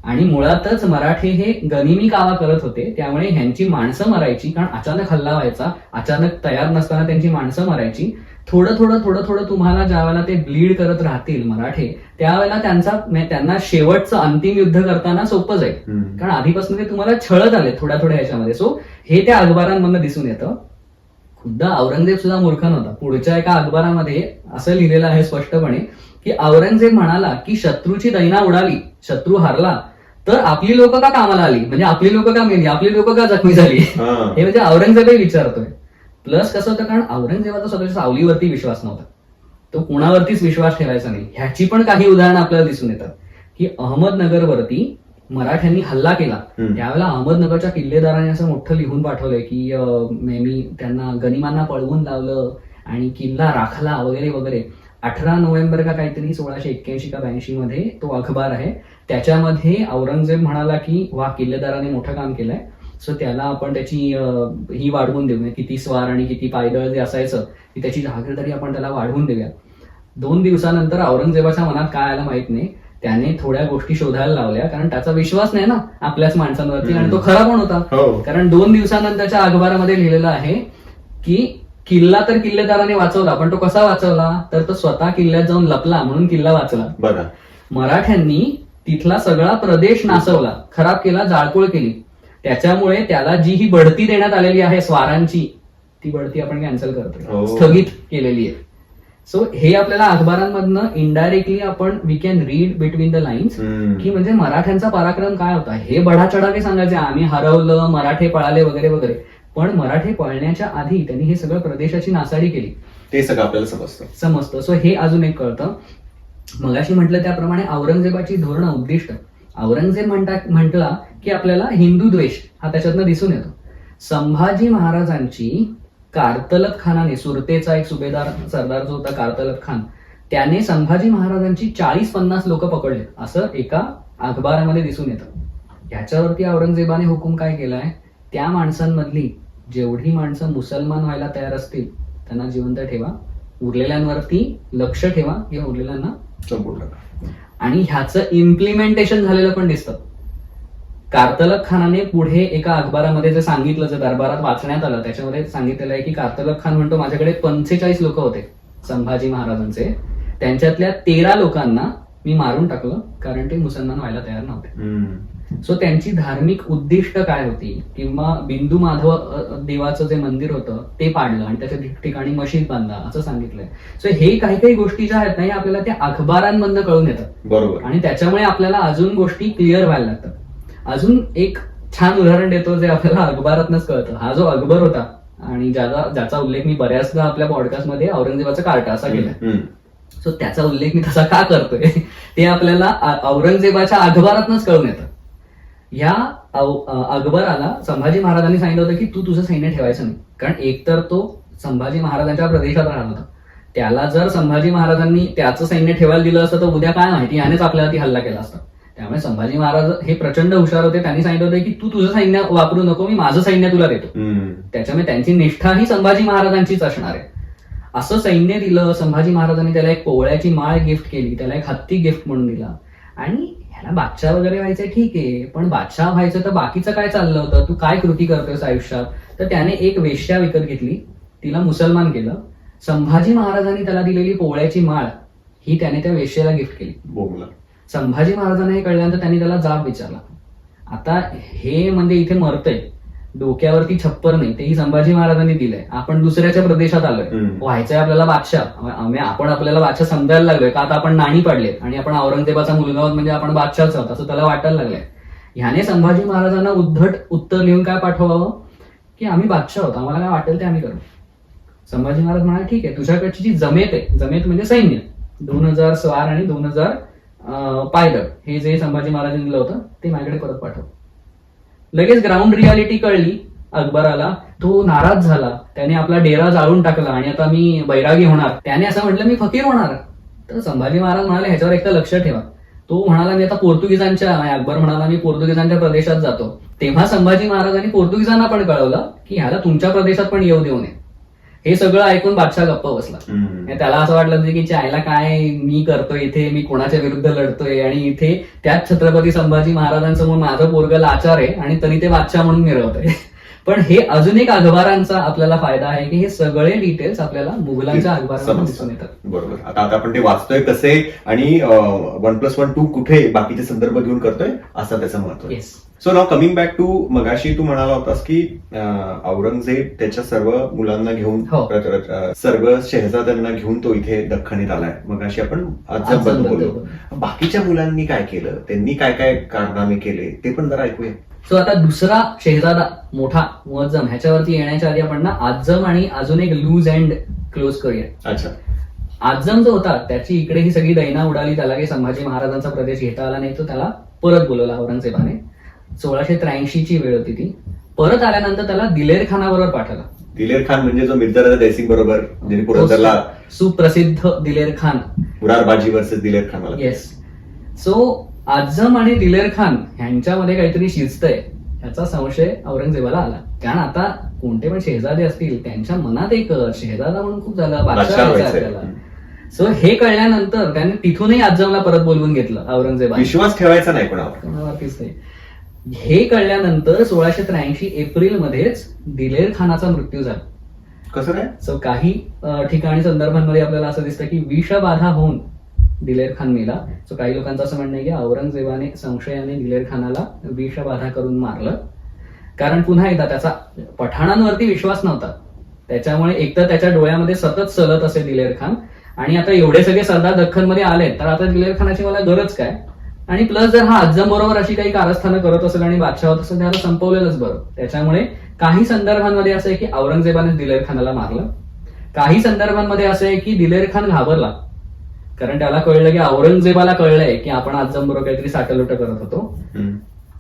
आणि मुळातच मराठे हे गनिमी कावा करत होते त्यामुळे ह्यांची माणसं मरायची, कारण अचानक हल्ला व्हायचा, अचानक तयार नसताना त्यांची माणसं मरायची. थोडं थोडं तुम्हाला ज्या वेळेला ते ब्लीड करत राहतील मराठे त्यावेळेला त्यांना शेवटचं अंतिम युद्ध करताना सोपं जाईल, कारण आधीपासून ते तुम्हाला छळत आले थोड्या ह्याच्यामध्ये. सो हे त्या अखबारांमधनं दिसून येतं. खुद्द औरंगजेब सुद्धा मूर्ख नव्हता. पुढच्या एका अखबारामध्ये असं लिहिलेलं आहे स्पष्टपणे की औरंगजेब म्हणाला की शत्रूची दैना उडाली, शत्रू हारला तर आपली लोक का कामाला आली, म्हणजे आपली लोक का मेली, आपली लोक का जखमी झाली, हे म्हणजे औरंगजेबही विचारतोय. प्लस कसं होतं, कारण औरंगजेबाचा स्वतःच्या सावलीवरती विश्वास नव्हता, तो कुणावरतीच विश्वास ठेवायचा नाही. ह्याची पण काही उदाहरणं आपल्याला दिसून येतात की अहमदनगरवरती मराठ्यांनी हल्ला केला त्यावेळेला अहमदनगरच्या किल्लेदारांनी असं मोठं लिहून पाठवलंय की मी त्यांना गनिमांना पळवून लावलं आणि किल्ला राखला वगैरे वगैरे. 18 नोव्हेंबर का काहीतरी 1681 का 82 मध्ये तो अखबार आहे. त्याच्यामध्ये औरंगजेब म्हणाला की वा किल्लेदाराने मोठं काम केलंय, सो त्याला आपण त्याची ही वाढवून देऊया, किती स्वार आणि किती पायदळ जे असायचं की त्याची जहागीरदारी आपण त्याला वाढवून देऊया. 2 दिवसानंतर औरंगजेबाच्या मनात काय आलं माहित नाही, त्याने थोड्या गोष्टी शोधायला लावल्या, कारण त्याचा विश्वास नाही ना आपल्याच माणसांवरती आणि तो खरा पण होता. कारण 2 दिवसानंतरच्या अखबारामध्ये लिहिलेलं आहे की किल्ला तर किल्लेदाराने वाचवला, पण तो कसा वाचवला तर तो स्वतः किल्ल्यात जाऊन लपला म्हणून किल्ला वाचला. मराठ्यांनी तिथला सगळा प्रदेश नासवला, खराब केला, जाळपोळ केली. त्याच्यामुळे त्याला जी ही बढती देण्यात आलेली आहे स्वारांची ती बढती आपण कॅन्सल करतोय, स्थगित केलेली आहे. सो हे आपल्याला अखबारांमधनं इनडायरेक्टली आपण we can read between the lines की म्हणजे मराठ्यांचा पराक्रम काय होता. हे बढाचढावे सांगायचे आम्ही हरवलं, मराठे पळाले वगैरे वगैरे, पण मराठे पळण्याच्या आधी त्यांनी हे सगळं प्रदेशाची नासाडी केली, ते सगळं आपल्याला समजतं. सो हे अजून एक कळतं. मगाशी म्हटलं त्याप्रमाणे औरंगजेबाची धोरणं उद्दिष्ट, औरंगजेब म्हटला की आपल्याला हिंदू द्वेष हा त्याच्यातनं दिसून येतो. संभाजी महाराजांची कारतलत खानाने, सुरतेचा एक सुभेदार सरदार जो होता कारतलत खान, त्याने संभाजी महाराजांची 40-50 लोक पकडले असं एका अखबारामध्ये दिसून येतं. ह्याच्यावरती औरंगजेबाने हुकूम काय केलाय, त्या माणसांमधली जेवढी माणसं मुसलमान व्हायला तयार असतील त्यांना जिवंत ठेवा, उरलेल्यांवरती लक्ष ठेवा किंवा उरलेल्यांना संपूर्ण. आणि ह्याचं इम्प्लिमेंटेशन झालेलं पण दिसतं. कारतलत खानाने पुढे एका अखबारामध्ये जे सांगितलं, जे दरबारात वाचण्यात आलं, त्याच्यामध्ये सांगितलेलं आहे की कारतलत खान म्हणतो माझ्याकडे 45 लोक होते संभाजी महाराजांचे, त्यांच्यातल्या 13 लोकांना मी मारून टाकलं कारण ते मुसलमान व्हायला तयार नव्हते. सो त्यांची धार्मिक उद्दिष्ट काय होती, किंवा बिंदू माधव देवाचं जे मंदिर होतं ते पाडलं आणि त्याच्या ठिकाणी मशीद बांधला असं सांगितलंय. सो हे काही गोष्टी ज्या आहेत ना आपल्याला त्या अखबारांमधनं कळून येतात. बरोबर. आणि त्याच्यामुळे आपल्याला अजून गोष्टी क्लिअर व्हायला लागतात. अजून एक छान उदाहरण देतो जे आपल्याला अखबारातनच कळतं. हा जो अकबर होता आणि ज्याचा उल्लेख मी बऱ्याचदा आपल्या पॉडकास्टमध्ये औरंगजेबाचा कार्टा असा केलाय, सो त्याचा उल्लेख मी तसा का करतोय ते आपल्याला औरंगजेबाच्या अखबारातनच कळून येतं. या अकबराला संभाजी महाराजांनी सांगितलं होतं की तू तुझं सैन्य ठेवायचं नाही, कारण एकतर तो संभाजी महाराजांच्या प्रदेशात राहत होता, त्याला जर संभाजी महाराजांनी त्याचं सैन्य ठेवायला दिलं असतं तर उद्या काय माहिती यानेच आपल्याला ती हल्ला केला असता. त्यामुळे संभाजी महाराज हे प्रचंड हुशार होते. त्यांनी सांगितलं होतं की तू तुझं सैन्य वापरू नको, मी माझं सैन्य तुला देतो. त्याच्यामुळे त्यांची निष्ठा ही संभाजी महाराजांचीच असणार आहे. असं सैन्य दिलं. संभाजी महाराजांनी त्याला एक पोवळ्याची माळ गिफ्ट केली, त्याला एक हत्ती गिफ्ट म्हणून दिला. आणि ह्याला बादशाह वगैरे व्हायचंय ठीक आहे, पण बादशाह व्हायचं तर बाकीचं काय चाललं होतं, तू काय कृती करतोयस आयुष्यात. तर त्याने एक वेश्या विकत घेतली, तिला मुसलमान केलं. संभाजी महाराजांनी त्याला दिलेली पोवळ्याची माळ ही त्याने त्या वेश्याला गिफ्ट केली. संभाजी महाराजांना हे कळल्यानंतर त्यांनी त्याला जाब विचारला. आता हे म्हणजे इथे मरतंय, डोक्यावरती छप्पर नाही, तेही संभाजी महाराजांनी दिलंय, आपण दुसऱ्याच्या प्रदेशात आलोय, व्हायचंय आपल्याला बादशाह, आपण आपल्याला बादशाह समजायला लागलोय का आता आपण नाणी पाडले आणि आपण औरंगजेबाचा मुलगा आहोत म्हणजे आपण बादशाहच आहोत असं त्याला वाटायला लागलंय. ह्याने संभाजी महाराजांना उद्धट उत्तर लिहून काय पाठवावं की आम्ही बादशाह आहोत, आम्हाला काय वाटेल ते आम्ही करू. संभाजी महाराज म्हणाले ठीक आहे, तुझ्याकडची जी जमेत आहे, जमेत म्हणजे सैन्य, 2000 स्वार आणि 2000 पायदळ, हे जे संभाजी महाराजांनी दिलं होतं ते माझ्याकडे परत पाठव. लगेच ग्राउंड रियालिटी कळली अकबराला, तो नाराज झाला, त्याने आपला डेरा जाळून टाकला आणि आता मी बैरागी होणार. त्याने असं म्हटलं मी फकीर होणार. तर संभाजी महाराज म्हणाले ह्याच्यावर एक तर लक्ष ठेवा. तो म्हणाला मी आता पोर्तुगीजांच्या, अकबर म्हणाला मी पोर्तुगीजांच्या प्रदेशात जातो. तेव्हा संभाजी महाराजांनी पोर्तुगीजांना पण कळवलं की ह्याला तुमच्या प्रदेशात पण येऊ देऊ नये. हे सगळं ऐकून बादशाह गप्प बसला. त्याला असं वाटलं की चायला काय मी करतोय इथे, मी कोणाच्या विरुद्ध लढतोय आणि इथे त्याच छत्रपती संभाजी महाराजांसमोर माझं पोरगं लाचार आहे आणि तरी ते बादशाह म्हणून मिरवतोय. पण हे अजून एक अखबारांचा आपल्याला फायदा आहे की हे सगळे डिटेल्स आपल्याला मुघलांच्या अखबारांमध्ये दिसून येतात. बरोबर. आता आपण ते वाचतोय कसे आणि 1+1=2 कुठे बाकीचे संदर्भ घेऊन करतोय असं त्याचं महत्व आहे. सो नाव कमिंग बॅक टू मगाशी तू म्हणाला होतास की औरंगजेब त्याच्या सर्व मुलांना घेऊन सर्व शहजाद्यांना घेऊन तो इथे दख्खनीत आलाय. मगाशी आपण अज्जम बोललो. बाकीच्या मुलांनी काय केलं, त्यांनी काय काय कारनामे केले ते पण जरा ऐकूया. सो आता दुसरा शहजादा मोठा मुअज्जम, ह्याच्यावरती येण्याच्या आधी आपण ना आज्जम आणि अजून एक लूज अँड क्लोज करूया. अच्छा. आज्जम जो होता त्याची इकडे ही सगळी दैना उडाली, त्याला काही संभाजी महाराजांचा प्रदेश घेता आला नाही, तो त्याला परत बोलवला औरंगजेबाने. 1683ची वेळ होती ती. परत आल्यानंतर त्याला दिलेर खानाबरोबर पाठवला. दिलेर खान म्हणजे जो मिर्झा राजा जयसिंग बरोबर पुरंदरला सुप्रसिद्ध दिलेर खान, मुरारबाजी वर्सेस दिलेर खान. येस. सो आझम आणि दिलेर खान ह्यांच्यामध्ये काहीतरी शिजतंय ह्याचा संशय औरंगजेबाला आला. कारण आता कोणते पण शहजादे असतील त्यांच्या मनात एक शहजादा म्हणून खूप झालं, बादशाह आपल्याला. सो हे कळल्यानंतर त्याने तिथूनही आझमला परत बोलवून घेतलं औरंगजेबा. विश्वास ठेवायचा नाही कोणावरतीच नाही. हे कळल्यानंतर 1683 एप्रिलमध्येच दिलेर खानाचा मृत्यू झाला. कसं काय? सो काही ठिकाणी संदर्भांमध्ये आपल्याला असं दिसतं की विषबाधा होऊन दिलेर खान मेला. सो काही लोकांचं असं म्हणणं आहे की औरंगजेबाने संशयाने दिलेर खानाला विषबाधा करून मारलं. कारण पुन्हा एकदा त्याचा पठाणांवरती विश्वास नव्हता, त्याच्यामुळे एकतर त्याच्या डोळ्यामध्ये सतत सलत असे दिलेर खान, आणि आता एवढे सगळे सरदार दख्खनमध्ये आले तर आता दिलेर खानाची मला गरज काय. आणि प्लस जर हा आझम बरोबर अशी काही कारस्थानं करत असेल आणि बादशाह होत असेल त्याला संपवलेलंच बरं. त्याच्यामुळे काही संदर्भांमध्ये असं आहे की औरंगजेबाने दिलेर खानाला मारलं. काही संदर्भांमध्ये असं आहे की दिलेर खान घाबरला, कारण त्याला कळलं की औरंगजेबाला कळलंय की आपण आझम बरोबर काहीतरी साटलोट करत होतो.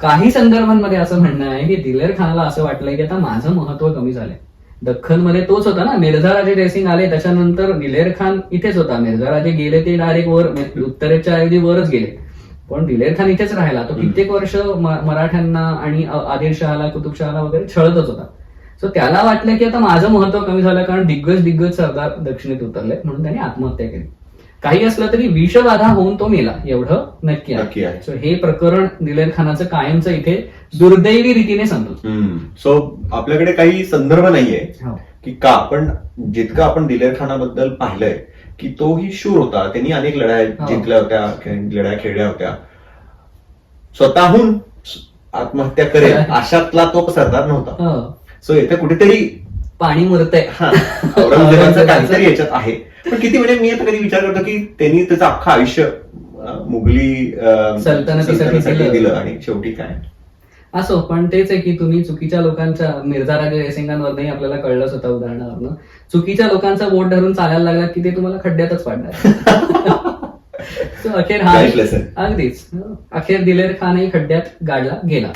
काही संदर्भांमध्ये असं म्हणणं आहे की दिलेर खानाला असं वाटलंय की आता माझं महत्व कमी झालंय. दख्खनमध्ये तोच होता ना, मिर्झा राजे जयसिंग आले त्याच्यानंतर दिलेर खान इथेच होता. मिर्झा राजे गेले ते डायरेक्ट वर, उत्तरेच्या ऐवजी वरच गेले, पण दिलेर खान इथेच राहिला. तो कित्येक वर्ष मराठ्यांना आणि आदिलशहाला, कुतुबशहाला वगैरे छळतच होता. सो त्याला वाटलं की आता माझं महत्व कमी झालं, कारण दिग्गज सरदार दक्षिणेत उतरले, म्हणून त्याने आत्महत्या केली. काही असलं तरी विषबाधा होऊन तो मेला एवढं नक्की आहे. सो हे प्रकरण दिलेर खानाचं कायमचं इथे दुर्दैवी रीतीने संपलं. सो आपल्याकडे काही संदर्भ नाहीये की का आपण जितकं आपण दिलेर खानाबद्दल पाहिलंय की तोही शूर होता, त्यांनी अनेक लढाया जिंकल्या होत्या, लढाया खेळल्या होत्या, स्वतःहून आत्महत्या करेल अशातला तो सरदार नव्हता. सो इथे कुठेतरी पाणी मुरतंय औरंगजेबाचं काहीतरी याच्यात आहे. पण किती म्हणजे मी आता कधी विचार करतो की त्यांनी त्याचं अख्खं आयुष्य मुघली सल्तनतीसाठी दिलं आणि शेवटी काय असो. पण तेच आहे की तुम्ही चुकीच्या लोकांच्या, मिर्झा राजे जयसिंगांवरही आपल्याला कळलंच होतं उदाहरणावरनं, चुकीच्या लोकांचा बोट धरून चालायला लागला की ते तुम्हाला खड्ड्यातच पाडणार. अखेर हा अगदीच अखेर दिलेर खानही खड्ड्यात गाडला गेला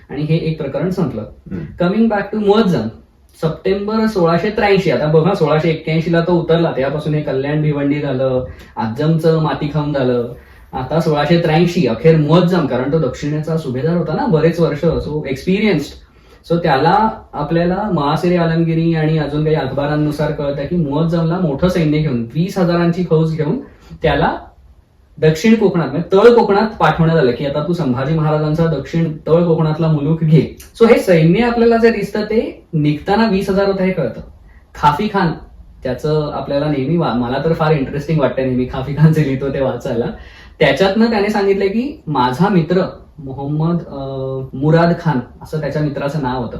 आणि हे एक प्रकरण संपलं. Coming back to Muazzam. September 1683, आता बघा 1681 तो उतरला, तेव्हापासून हे कल्याण भिवंडी झालं, आझमचं माती खाऊन झालं. आता 1683 अखेर मुअज्जम, कारण तो दक्षिणेचा सुभेदार होता ना बरेच वर्ष, सो एक्सपिरियन्स्ड. सो त्याला आपल्याला महासिर आलमगिरी आणि अजून काही अखबारांनुसार कळतं की मुअज्जमला मोठं सैन्य घेऊन 20,000ची फौज घेऊन त्याला दक्षिण कोकणात म्हणजे तळ कोकणात पाठवण्यात आलं की आता तू संभाजी महाराजांचा दक्षिण तळ कोकणातला मुलूक घे. सो हे सैन्य आपल्याला जे दिसतं ते निघताना 20,000 होतं हे कळतं. खाफी खान, त्याचं आपल्याला नेहमी, मला तर फार इंटरेस्टिंग वाटतं नेहमी खाफी खान जे लिहितो ते वाचायला. त्याच्यातनं त्याने सांगितलं की माझा मित्र मोहम्मद मुराद खान असं त्याच्या मित्राचं नाव होतं,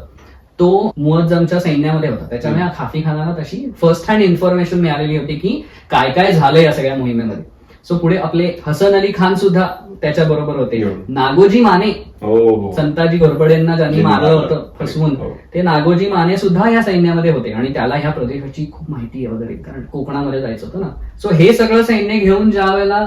तो मुअज्जमच्या सैन्यामध्ये होता. त्याच्यामुळे खाफी खानाला तशी फर्स्ट हँड इन्फॉर्मेशन मिळालेली होती की काय काय झालं या सगळ्या मोहिमेमध्ये. सो पुढे आपले हसन अली खान सुद्धा त्याच्या बरोबर होते. हो. नागोजी माने, हो. संताजी घोरपडेंना ज्यांनी मारलं होतं फसवून, हो. ते नागोजी माने सुद्धा या सैन्यामध्ये होते आणि त्याला ह्या प्रदेशाची खूप माहिती आहे वगैरे, कारण कोकणामध्ये जायचं होतं ना. सो हे सगळं सैन्य घेऊन ज्या वेळेला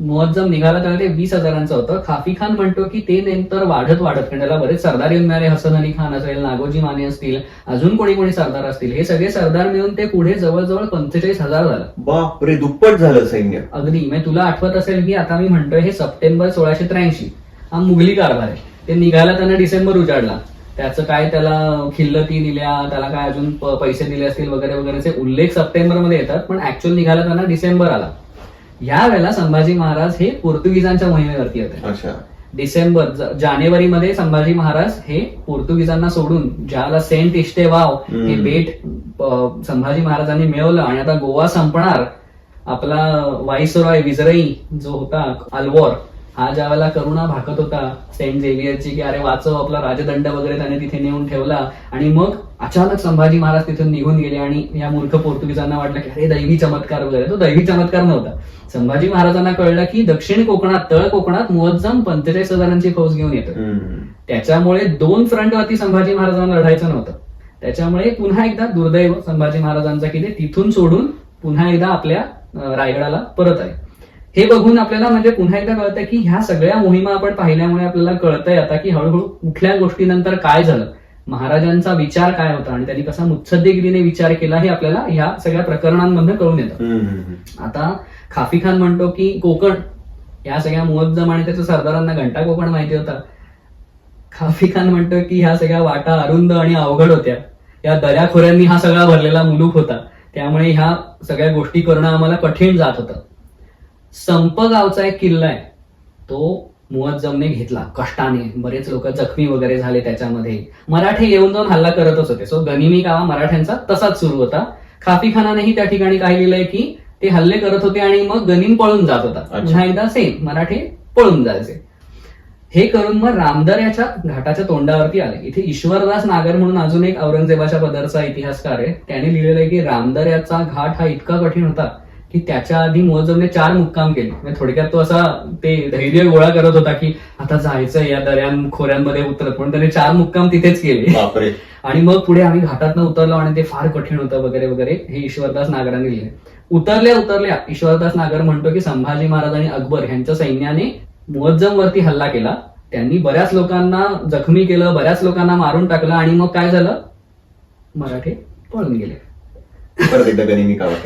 मुअज्जम निघाला त्यावेळेला ते 20,000 होतं. खाफी खान म्हणतो की ते नंतर वाढत कारण त्याला बरेच सरदार येऊन मिळाले. हसन अली खान असेल, नागोजी माने असतील, अजून कोणी कोणी सरदार असतील, हे सगळे सरदार मिळून ते पुढे जवळजवळ 45,000 झालं. बापरे, दुप्पट झालं सैन्य. अगदी. म्हणजे तुला आठवत असेल की आता मी म्हणतोय हे सप्टेंबर 1683 हा मुघली कारभार आहे. ते निघायला त्यानं डिसेंबर उजाडला. त्याचं काय त्याला खिल्लती दिल्या, त्याला काय अजून पैसे दिले असतील वगैरे वगैरेचे उल्लेख सप्टेंबरमध्ये येतात, पण ऍक्च्युअल निघायला त्यांना डिसेंबर आला. या वेळेला संभाजी महाराज हे पोर्तुगीजांच्या मोहिमेवरती होते. अच्छा. जानेवारीमध्ये संभाजी महाराज हे पोर्तुगीजांना सोडून ज्याला सेंट इस्टेवाव हे बेट संभाजी महाराजांनी मिळवलं आणि आता गोवा संपणार, आपला व्हाईसरॉय विजरई जो होता अल्वॉर, हा ज्या वेळेला करुणा भाकत होता सेंट झेवियरची की अरे वाचव आपला राजदंड वगैरे, त्याने तिथे नेऊन ठेवला आणि मग अचानक संभाजी महाराज तिथून निघून गेले आणि या मूर्ख पोर्तुगीजांना वाटलं की अरे दैवी चमत्कार वगैरे. तो दैवी चमत्कार नव्हता. संभाजी महाराजांना कळलं की दक्षिण कोकणात, तळ कोकणात मुअज्जम 45,000 फौज घेऊन येतो. त्याच्यामुळे 2 फ्रंटवरती संभाजी महाराजांना लढायचं नव्हतं. त्याच्यामुळे पुन्हा एकदा दुर्दैव संभाजी महाराजांचा की ते तिथून सोडून पुन्हा एकदा आपल्या रायगडाला परत आले. हे बघून आपल्याला म्हणजे पुन्हा एकदा कळतं की ह्या सगळ्या मोहिमा आपण पाहिल्यामुळे आपल्याला कळतंय आता की हळूहळू कुठल्या गोष्टीनंतर काय झालं, महाराजांचा विचार काय होता आणि त्यांनी कसा मुत्सद्देगिरीने विचार केला हे आपल्याला ह्या सगळ्या प्रकरणांमधून कळून येतं. आता खाफी खान म्हणतो की कोकण, या सगळ्या मुअज्जम आणि त्याच्या सरदारांना घंटा कोकण माहिती होता. खाफी खान म्हणतो की ह्या सगळ्या वाटा अरुंद आणि अवघड होत्या, या दऱ्याखोऱ्यांनी हा सगळा भरलेला मुलूक होता, त्यामुळे ह्या सगळ्या गोष्टी करणं आम्हाला कठीण जात होतं. संप गावचा एक किल्ला आहे, तो मुअज्जमने घेतला कष्टाने. बरेच लोक जखमी वगैरे झाले त्याच्यामध्ये. मराठे येऊन जाऊन हल्ला करतच होते. सो गनिमी कावा मराठ्यांचा तसाच सुरू होता. खाफी खानानेही त्या ठिकाणी काय लिहिलंय की ते हल्ले करत होते आणि मग गनिम पळून जात होता. पुन्हा एकदा सेम मराठे पळून जायचे. हे करून मग रामदऱ्याच्या घाटाच्या तोंडावरती आले. इथे ईश्वरदास नागर म्हणून अजून एक औरंगजेबाच्या पदरचा इतिहासकार आहे, त्याने लिहिलेलं आहे की रामदऱ्याचा घाट हा इतका कठीण होता की त्याच्या आधी मुअज्जमने 4 मुक्काम केले. म्हणजे थोडक्यात तो असा ते धैर्य गोळा करत होता की आता जायचं या दऱ्यां खोऱ्यांमध्ये उतरत, पण त्याने 4 मुक्काम तिथेच केले. आणि मग पुढे आम्ही घाटातनं उतरलो आणि ते फार कठीण होतं वगैरे वगैरे, हे ईश्वरदास नागरांनी लिहिले. उतरल्या ईश्वरदास नागर म्हणतो की संभाजी महाराज आणि अकबर यांच्या सैन्याने मुअज्जम वरती हल्ला केला. त्यांनी बऱ्याच लोकांना जखमी केलं, बऱ्याच लोकांना मारून टाकलं आणि मग काय झालं, मराठे पळून गेले.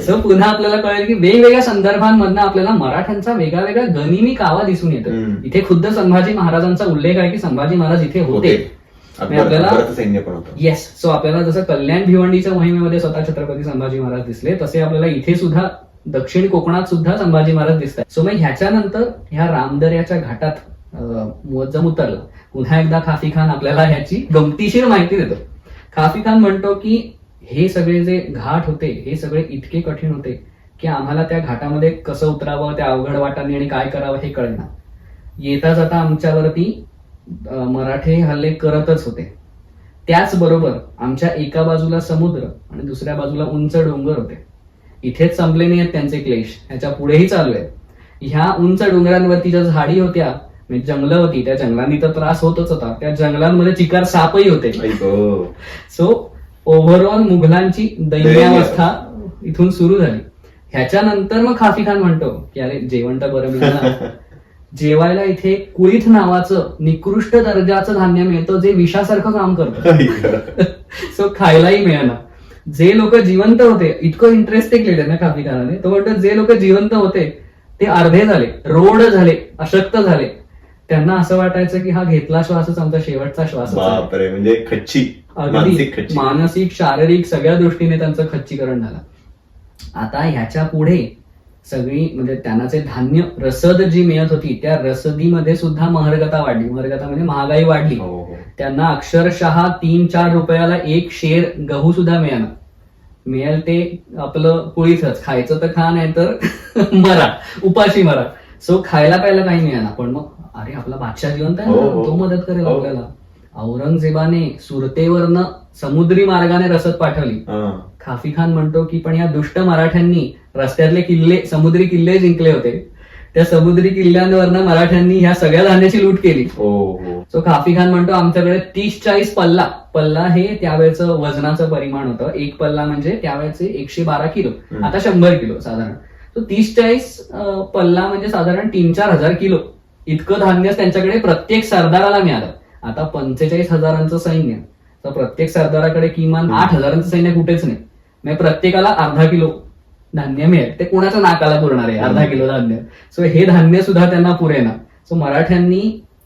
सो पुन्हा आपल्याला कळेल की वेगवेगळ्या संदर्भांमधनं आपल्याला मराठ्यांचा वेगळा वेगळा गनिमी कावा दिसून येतो. इथे खुद्द संभाजी महाराजांचा उल्लेख आहे की संभाजी महाराज इथे होते. आपल्याला येस, सो आपल्याला जसं कल्याण भिवंडीच्या मोहिमेमध्ये स्वतः छत्रपती संभाजी महाराज दिसले, तसे आपल्याला इथे सुद्धा दक्षिण कोकणात सुद्धा संभाजी महाराज दिसतात. सो मग ह्याच्यानंतर ह्या रामदऱ्याच्या घाटात मुअज्जम उतरला. पुन्हा एकदा खाफी खान आपल्याला ह्याची गमतीशीर माहिती देतो. खाफी खान म्हणतो की हे सगळे जे घाट होते हे सगळे इतके कठीण होते की आम्हाला त्या घाटामध्ये कसं उतरावं, त्या अवघड वाटांनी आणि काय करावं हे कळेना. येता जाता आमच्यावरती मराठे हल्ले करतच होते. त्याचबरोबर आमच्या एका बाजूला समुद्र आणि दुसऱ्या बाजूला उंच डोंगर होते. इथेच संपले नाहीत त्यांचे क्लेश, ह्याच्या पुढेही चालू आहेत. ह्या उंच डोंगरांवरती ज्या झाडी होत्या, म्हणजे जंगलं होती, त्या जंगलांनी तर त्रास होतच होता. त्या जंगलांमध्ये चिकार सापही होते. सो ओव्हरऑल मुघलांची दैन्यावस्था इथून सुरू झाली. ह्याच्यानंतर मग खाफी खान म्हणतो की अरे जेवण तर बरं मिळालं. जेवायला इथे कुळीथ नावाचं निकृष्ट दर्जाचं धान्य मिळतं जे विषासारखं काम करतं. सो खायलाही मिळालं. जे लोक जिवंत होते, इतकं इंटरेस्टिंग लिहिलं ना खाफी खानाने, तो म्हणतो जे लोक जिवंत होते ते अर्धे झाले, रोड झाले, अशक्त झाले. त्यांना असं वाटायचं की हा घेतला श्वासच आमचा शेवटचा श्वास. म्हणजे खच्ची, अगदी मानसिक शारीरिक सगळ्या दृष्टीने त्यांचं खच्चीकरण झालं. आता ह्याच्या पुढे सगळी म्हणजे त्यांनाचे धान्य रसद जी मिळत होती त्या रसदीमध्ये सुद्धा महर्गता वाढली. महर्गता म्हणजे महागाई वाढली. त्यांना अक्षरशः 3-4 रुपयाला 1 शेर गहू सुद्धा मिळेल ते आपलं पोळीच, खायचं तर खा नाही तर मरा, उपाशी मरा. सो खायला प्यायला काही मिळेना. पण मग अरे आपला बादशाह जिवंत आहे ना, तो मदत करेल आपल्याला. औरंगजेबाने सुरतेवरनं समुद्री मार्गाने रसद पाठवली. खाफी खान म्हणतो की पण या दुष्ट मराठ्यांनी रस्त्यातले किल्ले, समुद्री किल्ले जिंकले होते. त्या समुद्री किल्ल्यांवरनं मराठ्यांनी ह्या सगळ्या धान्याची लूट केली. सो काफी खान म्हणतो आमच्याकडे 30-40 पल्ला हे त्यावेळेचं वजनाचं परिमाण होतं. एक पल्ला म्हणजे त्यावेळेचे 112 किलो, आता 100 किलो साधारण. तो 30-40 पल्ला म्हणजे साधारण 3-4 हजार किलो इतकं धान्य त्यांच्याकडे प्रत्येक सरदाराला मिळालं. आता 45,000 सैन्य, तर प्रत्येक सरदाराकडे किमान 8,000 सैन्य कुठेच नाही. म्हणजे प्रत्येकाला अर्धा किलो धान्य मिळेल. ते कोणाच्या नाकाला पुरणार आहे अर्धा किलो धान्य? सो हे धान्य सुद्धा त्यांना पुरेना. सो मराठ्यांनी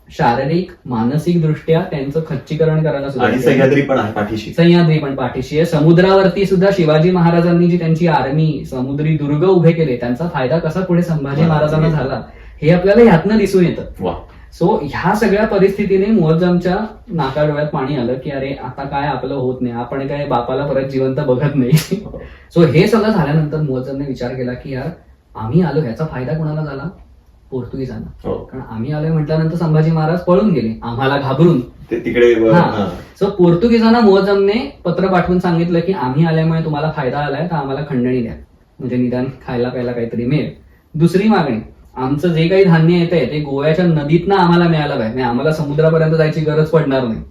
शारीरिक मानसिक दृष्ट्या त्यांचं खच्चीकरण करायला सुरुवात केली. सह्याद्री पण आहे पाठीशी. सह्याद्री पण पाठीशी आहे. समुद्रावरती सुद्धा शिवाजी महाराजांनी जी त्यांची आर्मी, समुद्री दुर्ग उभे केले, त्यांचा फायदा कसा पुढे संभाजी महाराजांना झाला हे आपल्याला ह्यातनं दिसून येतं. सो ह्या सगळ्या परिस्थितीने मुअज्जमच्या नाकाडोळ्यात पाणी आलं की अरे आता काय आपलं होत नाही, आपण काय बापाला परत जिवंत बघत नाही. सो हे सगळं झाल्यानंतर मुअज्जमने विचार केला की यार आम्ही आलो, ह्याचा फायदा कोणाला झाला? पोर्तुगीजांना. कारण आम्ही आलोय म्हटल्यानंतर संभाजी महाराज पळून गेले आम्हाला घाबरून तिकडे. सो पोर्तुगीजांना मुअज्जमने पत्र पाठवून सांगितलं की आम्ही आल्यामुळे तुम्हाला फायदा आलाय तर आम्हाला खंडणी द्या, म्हणजे निदान खायला प्यायला काहीतरी मिळेल. दुसरी मागणी, आमचं जे काही धान्य येत आहे ते गोव्याच्या नदीतनं आम्हाला मिळालं पाहिजे, आम्हाला समुद्रापर्यंत जायची गरज पडणार नाही.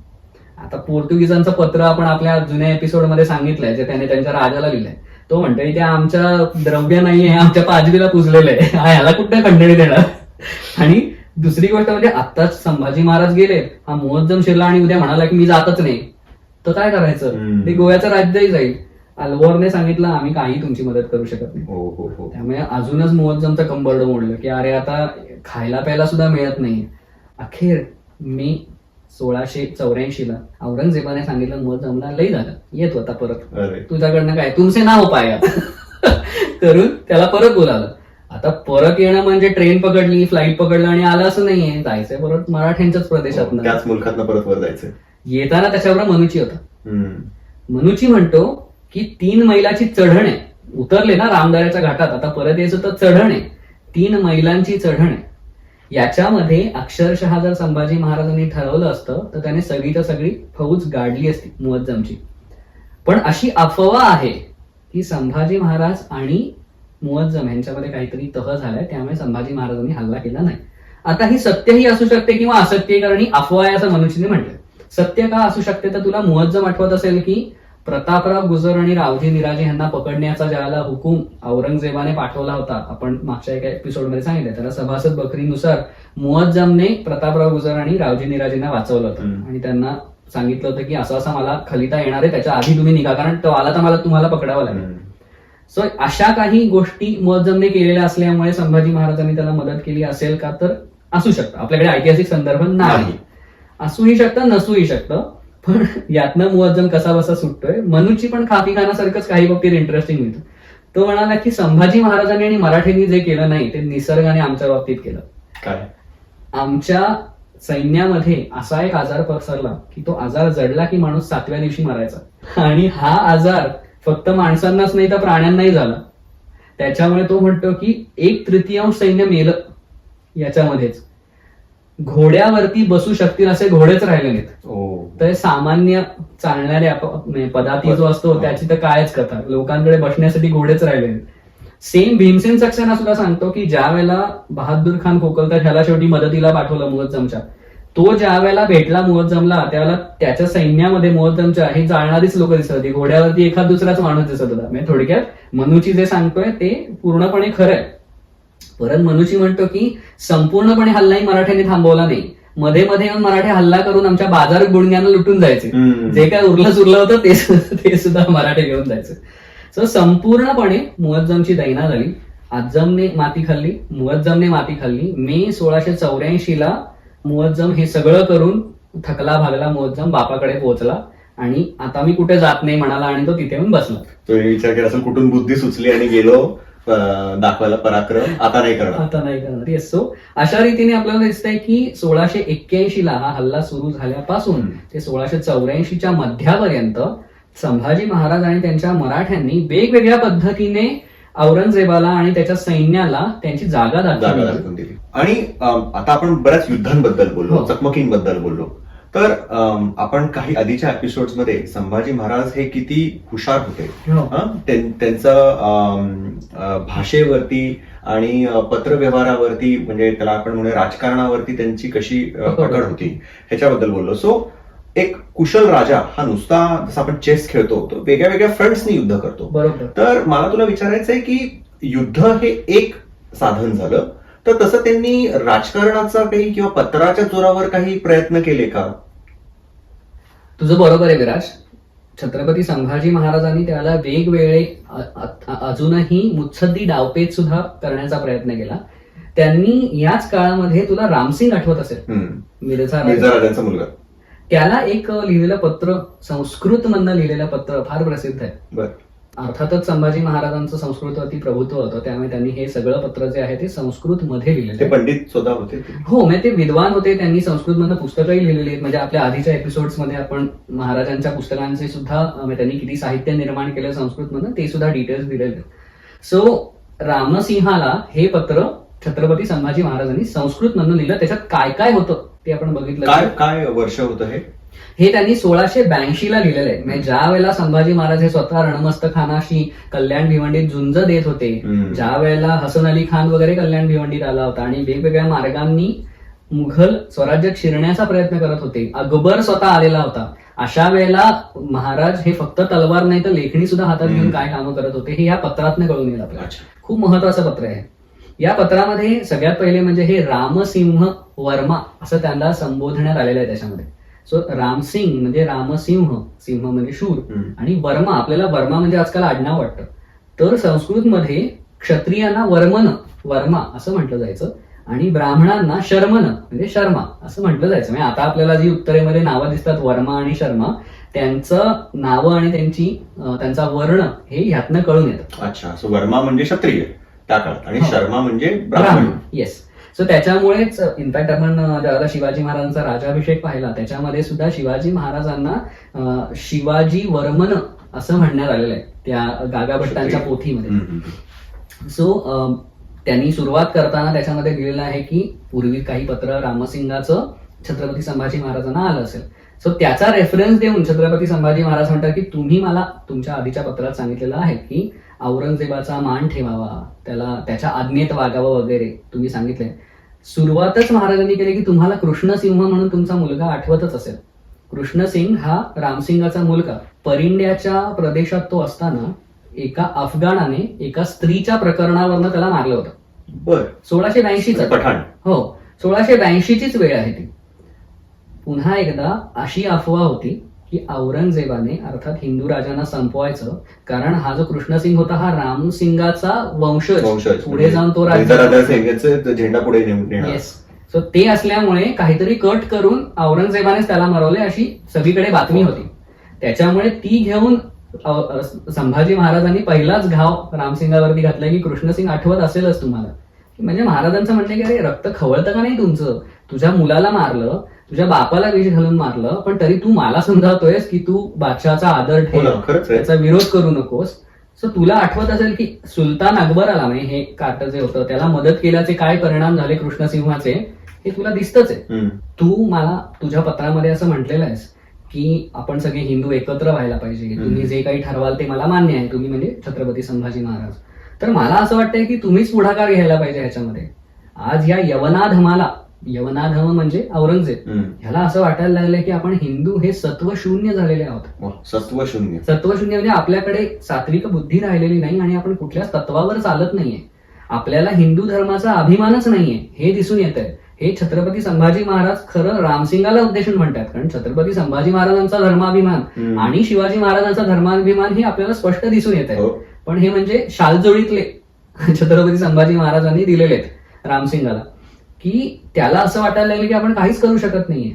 आता पोर्तुगीजांचं पत्र आपण आपल्या जुन्या एपिसोडमध्ये सांगितलंय, जे त्याने त्यांच्या राजाला लिहिलंय. तो म्हणतो इथे आमच्या द्रव्य नाहीये, आमच्या पाजबीला पुजलेलं आहे, ह्याला कुठे खंडणी देणार? आणि दुसरी गोष्ट म्हणजे आत्ताच संभाजी महाराज गेले, हा मुअज्जम शिरला आणि उद्या म्हणाला की मी जातच नाही, तर काय करायचं? ते गोव्याचं राज्यही जाईल. अल्वोरने सांगितलं आम्ही काही तुमची मदत करू शकत नाही. त्यामुळे अजूनच मुअज्जमचं कंबरडं मोडलं की अरे आता खायला प्यायला सुद्धा मिळत नाही. अखेर मे 1684 औरंगजेबाने सांगितलं मुअज्जमला लई झालं, येत होता परत, तुझ्याकडनं काय तुमचे ना हो पाया करून त्याला परत बोलावलं. आता परत येणं म्हणजे ट्रेन पकडली, फ्लाईट पकडलं आणि आलं असं नाहीये, जायचंय परत मराठ्यांच्याच प्रदेशात, त्याच मुलखातनं परत वर जायचं. येताना त्याच्याबरोबर मनुची होता. मनुची म्हणतो की 3 मैलाची चढण आहे, उतरले ना रामदऱ्याच्या घाटात, आता परत यायचं तर चढण आहे, 3 मैलांची चढण आहे. याच्यामध्ये अक्षरशः जर संभाजी महाराजांनी ठरवलं असतं तर त्याने सगळीच्या सगळी फौज गाडली असती मुअज्जमची. पण अशी अफवा आहे की संभाजी महाराज आणि मुअज्जम यांच्यामध्ये काहीतरी तह झालाय, त्यामुळे संभाजी महाराजांनी हल्ला केला नाही. आता ही सत्यही असू शकते किंवा असत्य, कारण ही अफवा आहे असं मनुष्यने म्हटलं. सत्य का असू शकते तर तुला मुअज्जम आठवत असेल की प्रतापराव गुजर आणि रावजी निराजे यांना पकडण्याचा ज्याला हुकूम औरंगजेबाने पाठवला होता, आपण मागच्या एका एपिसोडमध्ये सांगितलं, त्याला सभासद बकरीनुसार मुअज्जमने प्रतापराव गुजर आणि रावजी निराजेंना वाचवलं होतं आणि त्यांना सांगितलं होतं की असं असं मला खलिता येणार आहे, त्याच्या आधी तुम्ही निघा, कारण तो आला तर मला तुम्हाला पकडावं लागेल. सो अशा काही गोष्टी मुअज्जमने केलेल्या असल्यामुळे संभाजी महाराजांनी त्याला मदत केली असेल का, तर असू शकतं. आपल्याकडे ऐतिहासिक संदर्भ नाही, असूही शकतं नसूही शकतं. पण यातनं मुअज्जम कसा बसा सुटतोय. मनुची पण काफी खानासारखंच काही बाबतीत इंटरेस्टिंग मिळतं. तो म्हणाला की संभाजी महाराजांनी आणि मराठ्यांनी जे केलं नाही ते निसर्गाने आमच्या बाबतीत केलं. काय? आमच्या सैन्यामध्ये असा एक आजार पसरला की तो आजार जडला की माणूस 7व्या दिवशी मरायचा, आणि हा आजार फक्त माणसांनाच नाही तर प्राण्यांनाही झाला. त्याच्यामुळे तो म्हणतो की 1/3 सैन्य मेलं याच्यामध्येच. घोड्यावरती बसू शकतील असे घोडेच राहिले नाहीत. तर सामान्य चालणाऱ्या पदाती जो असतो त्याची तर कायच कथा, लोकांकडे बसण्यासाठी घोडेच राहिले नाहीत. सेम भीमसेन सक्सेना सुद्धा सांगतो की ज्या वेळेला बहादूर खान खोकलकर ह्याला शेवटी मदतीला पाठवलं मुअज्जमच्या, तो ज्या वेळेला भेटला मुअज्जमला त्यावेळेला त्याच्या सैन्यामध्ये मुअज्जमच्या हे जाळणारीच लोक दिसत होती, घोड्यावरती एखाद दुसराच माणूस दिसत होता. म्हणजे थोडक्यात मनुची जे सांगतोय ते पूर्णपणे खरं आहे. परत मनुची म्हणतो की संपूर्णपणे हल्लाही मराठ्यांनी थांबवला नाही, मध्ये मध्ये येऊन मराठी हल्ला करून आमच्या बाजार गुडण्यानं लुटून जायचे, जे काय उरलं होतं ते सुद्धा मराठी घेऊन जायचं. सो संपूर्णपणे मुअज्जमची दैना झाली. आजमने माती खाल्ली, मुअज्जमने माती खाल्ली. मे 1684 मुअज्जम हे सगळं करून थकला भागला मुअज्जम बापाकडे पोहोचला आणि आता मी कुठे जात नाही म्हणाला आणि तो तिथे येऊन बसला. तो विचार केला असेल कुठून बुद्धी सुचली आणि गेलो दाखवायला पराक्रम, आता नाही करणार. येस. सो अशा रीतीने आपल्याला दिसतंय की 1681 हा हल्ला सुरू झाल्यापासून ते 1684 मध्यापर्यंत संभाजी महाराज आणि त्यांच्या मराठ्यांनी वेगवेगळ्या पद्धतीने औरंगजेबाला आणि त्याच्या सैन्याला त्यांची जागा दाखवून दिली. आणि आता आपण बऱ्याच युद्धांबद्दल बोललो, चकमकींबद्दल बोललो, तर आपण काही आधीच्या एपिसोड्स मध्ये संभाजी महाराज हे किती हुशार होते, त्यांचं भाषेवरती आणि पत्रव्यवहारावरती म्हणजे त्याला आपण म्हणूया राजकारणावरती त्यांची कशी पकड होती ह्याच्याबद्दल बोललो. सो एक कुशल राजा हा नुसता जसं आपण चेस खेळतो तो वेगळ्या वेगळ्या फ्रंट्सनी युद्ध करतो. बरोबर. तर मला तुला विचारायचं आहे की युद्ध हे एक साधन झालं, तर तसं त्यांनी राजकारणाचा काही किंवा पत्राच्या जोरावर काही प्रयत्न केले का? तुझं बरोबर आहे विराज. छत्रपती संभाजी महाराजांनी त्याला वेगवेगळे अजूनही मुत्सद्दी डावपेच सुद्धा करण्याचा प्रयत्न केला. त्यांनी याच काळामध्ये, तुला रामसिंग आठवत असेल, मिर्झा राजांचा मुलगा, त्याला एक लिहिलेलं पत्र, संस्कृत मधनं लिहिलेलं पत्र फार प्रसिद्ध आहे. बरं. अर्थातच संभाजी महाराजांचं संस्कृतवरती प्रभुत्व होतं, त्यामुळे त्यांनी हे सगळं पत्र जे आहे ते संस्कृत मध्ये लिहिलेलं. ते पंडित सुद्धा होते. हो, म्हणजे ते विद्वान होते. त्यांनी संस्कृत मधनं पुस्तकंही लिहिलेली आहेत. म्हणजे आपल्या आधीच्या एपिसोड्स मध्ये आपण महाराजांच्या पुस्तकांचे सुद्धा, त्यांनी किती साहित्य निर्माण केलं संस्कृत मधनं ते सुद्धा डिटेल्स दिलेले. सो रामसिंहाला हे पत्र छत्रपती संभाजी महाराजांनी संस्कृत मधनं लिहिलं. त्याच्यात काय काय होतं ते आपण बघितलं. काय वर्ष होतं हे त्यांनी 1682 ला लिहिलेलं आहे. म्हणजे ज्या वेळेला संभाजी महाराज हे स्वतः रणमस्तखानाशी कल्याण भिवंडीत झुंज देत होते, ज्या वेळेला हसन अली खान वगैरे कल्याण भिवंडीत आला होता आणि वेगवेगळ्या मार्गांनी मुघल स्वराज्यात शिरण्याचा प्रयत्न करत होते, अकबर स्वतः आलेला होता, अशा वेळेला महाराज हे फक्त तलवार नाही तर लेखणी सुद्धा हातात घेऊन काय कामं करत होते हे या पत्रातनं कळून येईल आपल्याला. खूप महत्वाचं पत्र आहे. या पत्रामध्ये सगळ्यात पहिले म्हणजे हे रामसिंह वर्मा असं त्यांना संबोधण्यात आलेलं आहे त्याच्यामध्ये. सो रामसिंग म्हणजे रामसिंह, सिंह म्हणजे शूर, आणि वर्मा, आपल्याला वर्मा म्हणजे आजकाल आडनाव वाटतं, तर संस्कृतमध्ये क्षत्रियांना वर्मा असं म्हटलं जायचं आणि ब्राह्मणांना शर्मन म्हणजे शर्मा असं म्हटलं जायचं. म्हणजे आता आपल्याला जी उत्तरेमध्ये नावं दिसतात वर्मा आणि शर्मा, त्यांचं नावं आणि त्यांचा वर्ण हे ह्यातनं कळून येतं. अच्छा. सो वर्मा म्हणजे क्षत्रिय त्या काळात आणि शर्मा म्हणजे ब्राह्मण. येस. सो त्याच्यामुळेच इनफॅक्ट आपण ज्यावेळेला शिवाजी महाराजांचा राज्याभिषेक पाहिला त्याच्यामध्ये सुद्धा शिवाजी महाराजांना शिवाजी वर्मन असं म्हणण्यात आलेलं आहे त्या गागाभट्टांच्या पोथीमध्ये. सो त्यांनी सुरुवात करताना त्याच्यामध्ये लिहिलेलं आहे की पूर्वी काही पत्र रामसिंगाचं छत्रपती संभाजी महाराजांना आलं असेल. सो त्याचा रेफरन्स देऊन छत्रपती संभाजी महाराज म्हणतात की तुम्ही मला तुमच्या आधीच्या पत्रात सांगितलेलं आहे की औरंगजेबाचा मान ठेवावा, त्याला त्याच्या आज्ञेत वागावं वगैरे तुम्ही सांगितले. सुरुवातच महाराजांनी केली की तुम्हाला कृष्णसिंह म्हणून तुमचा मुलगा आठवतच असेल. कृष्णसिंग हा रामसिंगाचा मुलगा. परिंड्याच्या प्रदेशात तो असताना एका अफगाणाने एका स्त्रीच्या प्रकरणावरनं त्याला मारलं होतं. बरं. 1682 पठाण. हो, 1682चीच वेळ आहे ती. पुन्हा एकदा अशी अफवा होती की औरंगजेबाने अर्थात हिंदू राजांना संपवायचं, कारण हा जो कृष्णसिंग होता हा रामसिंगाचा वंशज, पुढे जाऊन तो झेंडा पुढे नेणार. येस. सो ते असल्यामुळे काहीतरी कट करून औरंगजेबानेच त्याला मरवले अशी सगळीकडे बातमी होती. त्याच्यामुळे ती घेऊन संभाजी महाराजांनी पहिलाच घाव रामसिंगावरती घातला की कृष्णसिंग आठवत असेलच तुम्हाला. म्हणजे महाराजांचं म्हणणं की अरे रक्त खवळतं का नाही तुमचं, तुझ्या मुलाला मारलं, तुझ्या बापाला विष घालून मारलं, पण तरी तू मला समजावतोयस की तू बादशाचा आदर ठेव, त्याचा विरोध करू नकोस. सो तुला आठवत असेल की सुलतान अकबराला म्हणजे हे काट जे होतं त्याला मदत केल्याचे काय परिणाम झाले कृष्णसिंहाचे हे तुला दिसतच आहे. तू मला तुझ्या पत्रामध्ये असं म्हटलेलं आहेस की आपण सगळे हिंदू एकत्र व्हायला पाहिजे, तुम्ही जे काही ठरवाल ते मला मान्य आहे, तुम्ही म्हणजे छत्रपती संभाजी महाराज. तर मला असं वाटतंय की तुम्हीच पुढाकार घ्यायला पाहिजे ह्याच्यामध्ये. आज या यवनाधम म्हणजे औरंगजेब ह्याला असं वाटायला लागलंय की आपण हिंदू हे सत्वशून्य झालेले आहोत. सत्वशून्य म्हणजे आपल्याकडे सात्विक बुद्धी राहिलेली नाही आणि आपण कुठल्याच तत्वावर चालत नाहीये. आपल्याला हिंदू धर्माचा अभिमानच नाहीये हे दिसून येत आहे. हे छत्रपती संभाजी महाराज खरं रामसिंगाला उद्देशून म्हणतात, कारण छत्रपती संभाजी महाराजांचा धर्माभिमान आणि शिवाजी महाराजांचा धर्माभिमान हे आपल्याला स्पष्ट दिसून येत आहे. पण हे म्हणजे शालजोळीतले छत्रपती संभाजी महाराजांनी दिलेले आहेत रामसिंगाला, की त्याला असं वाटायला लागलं की आपण काहीच करू शकत नाहीये.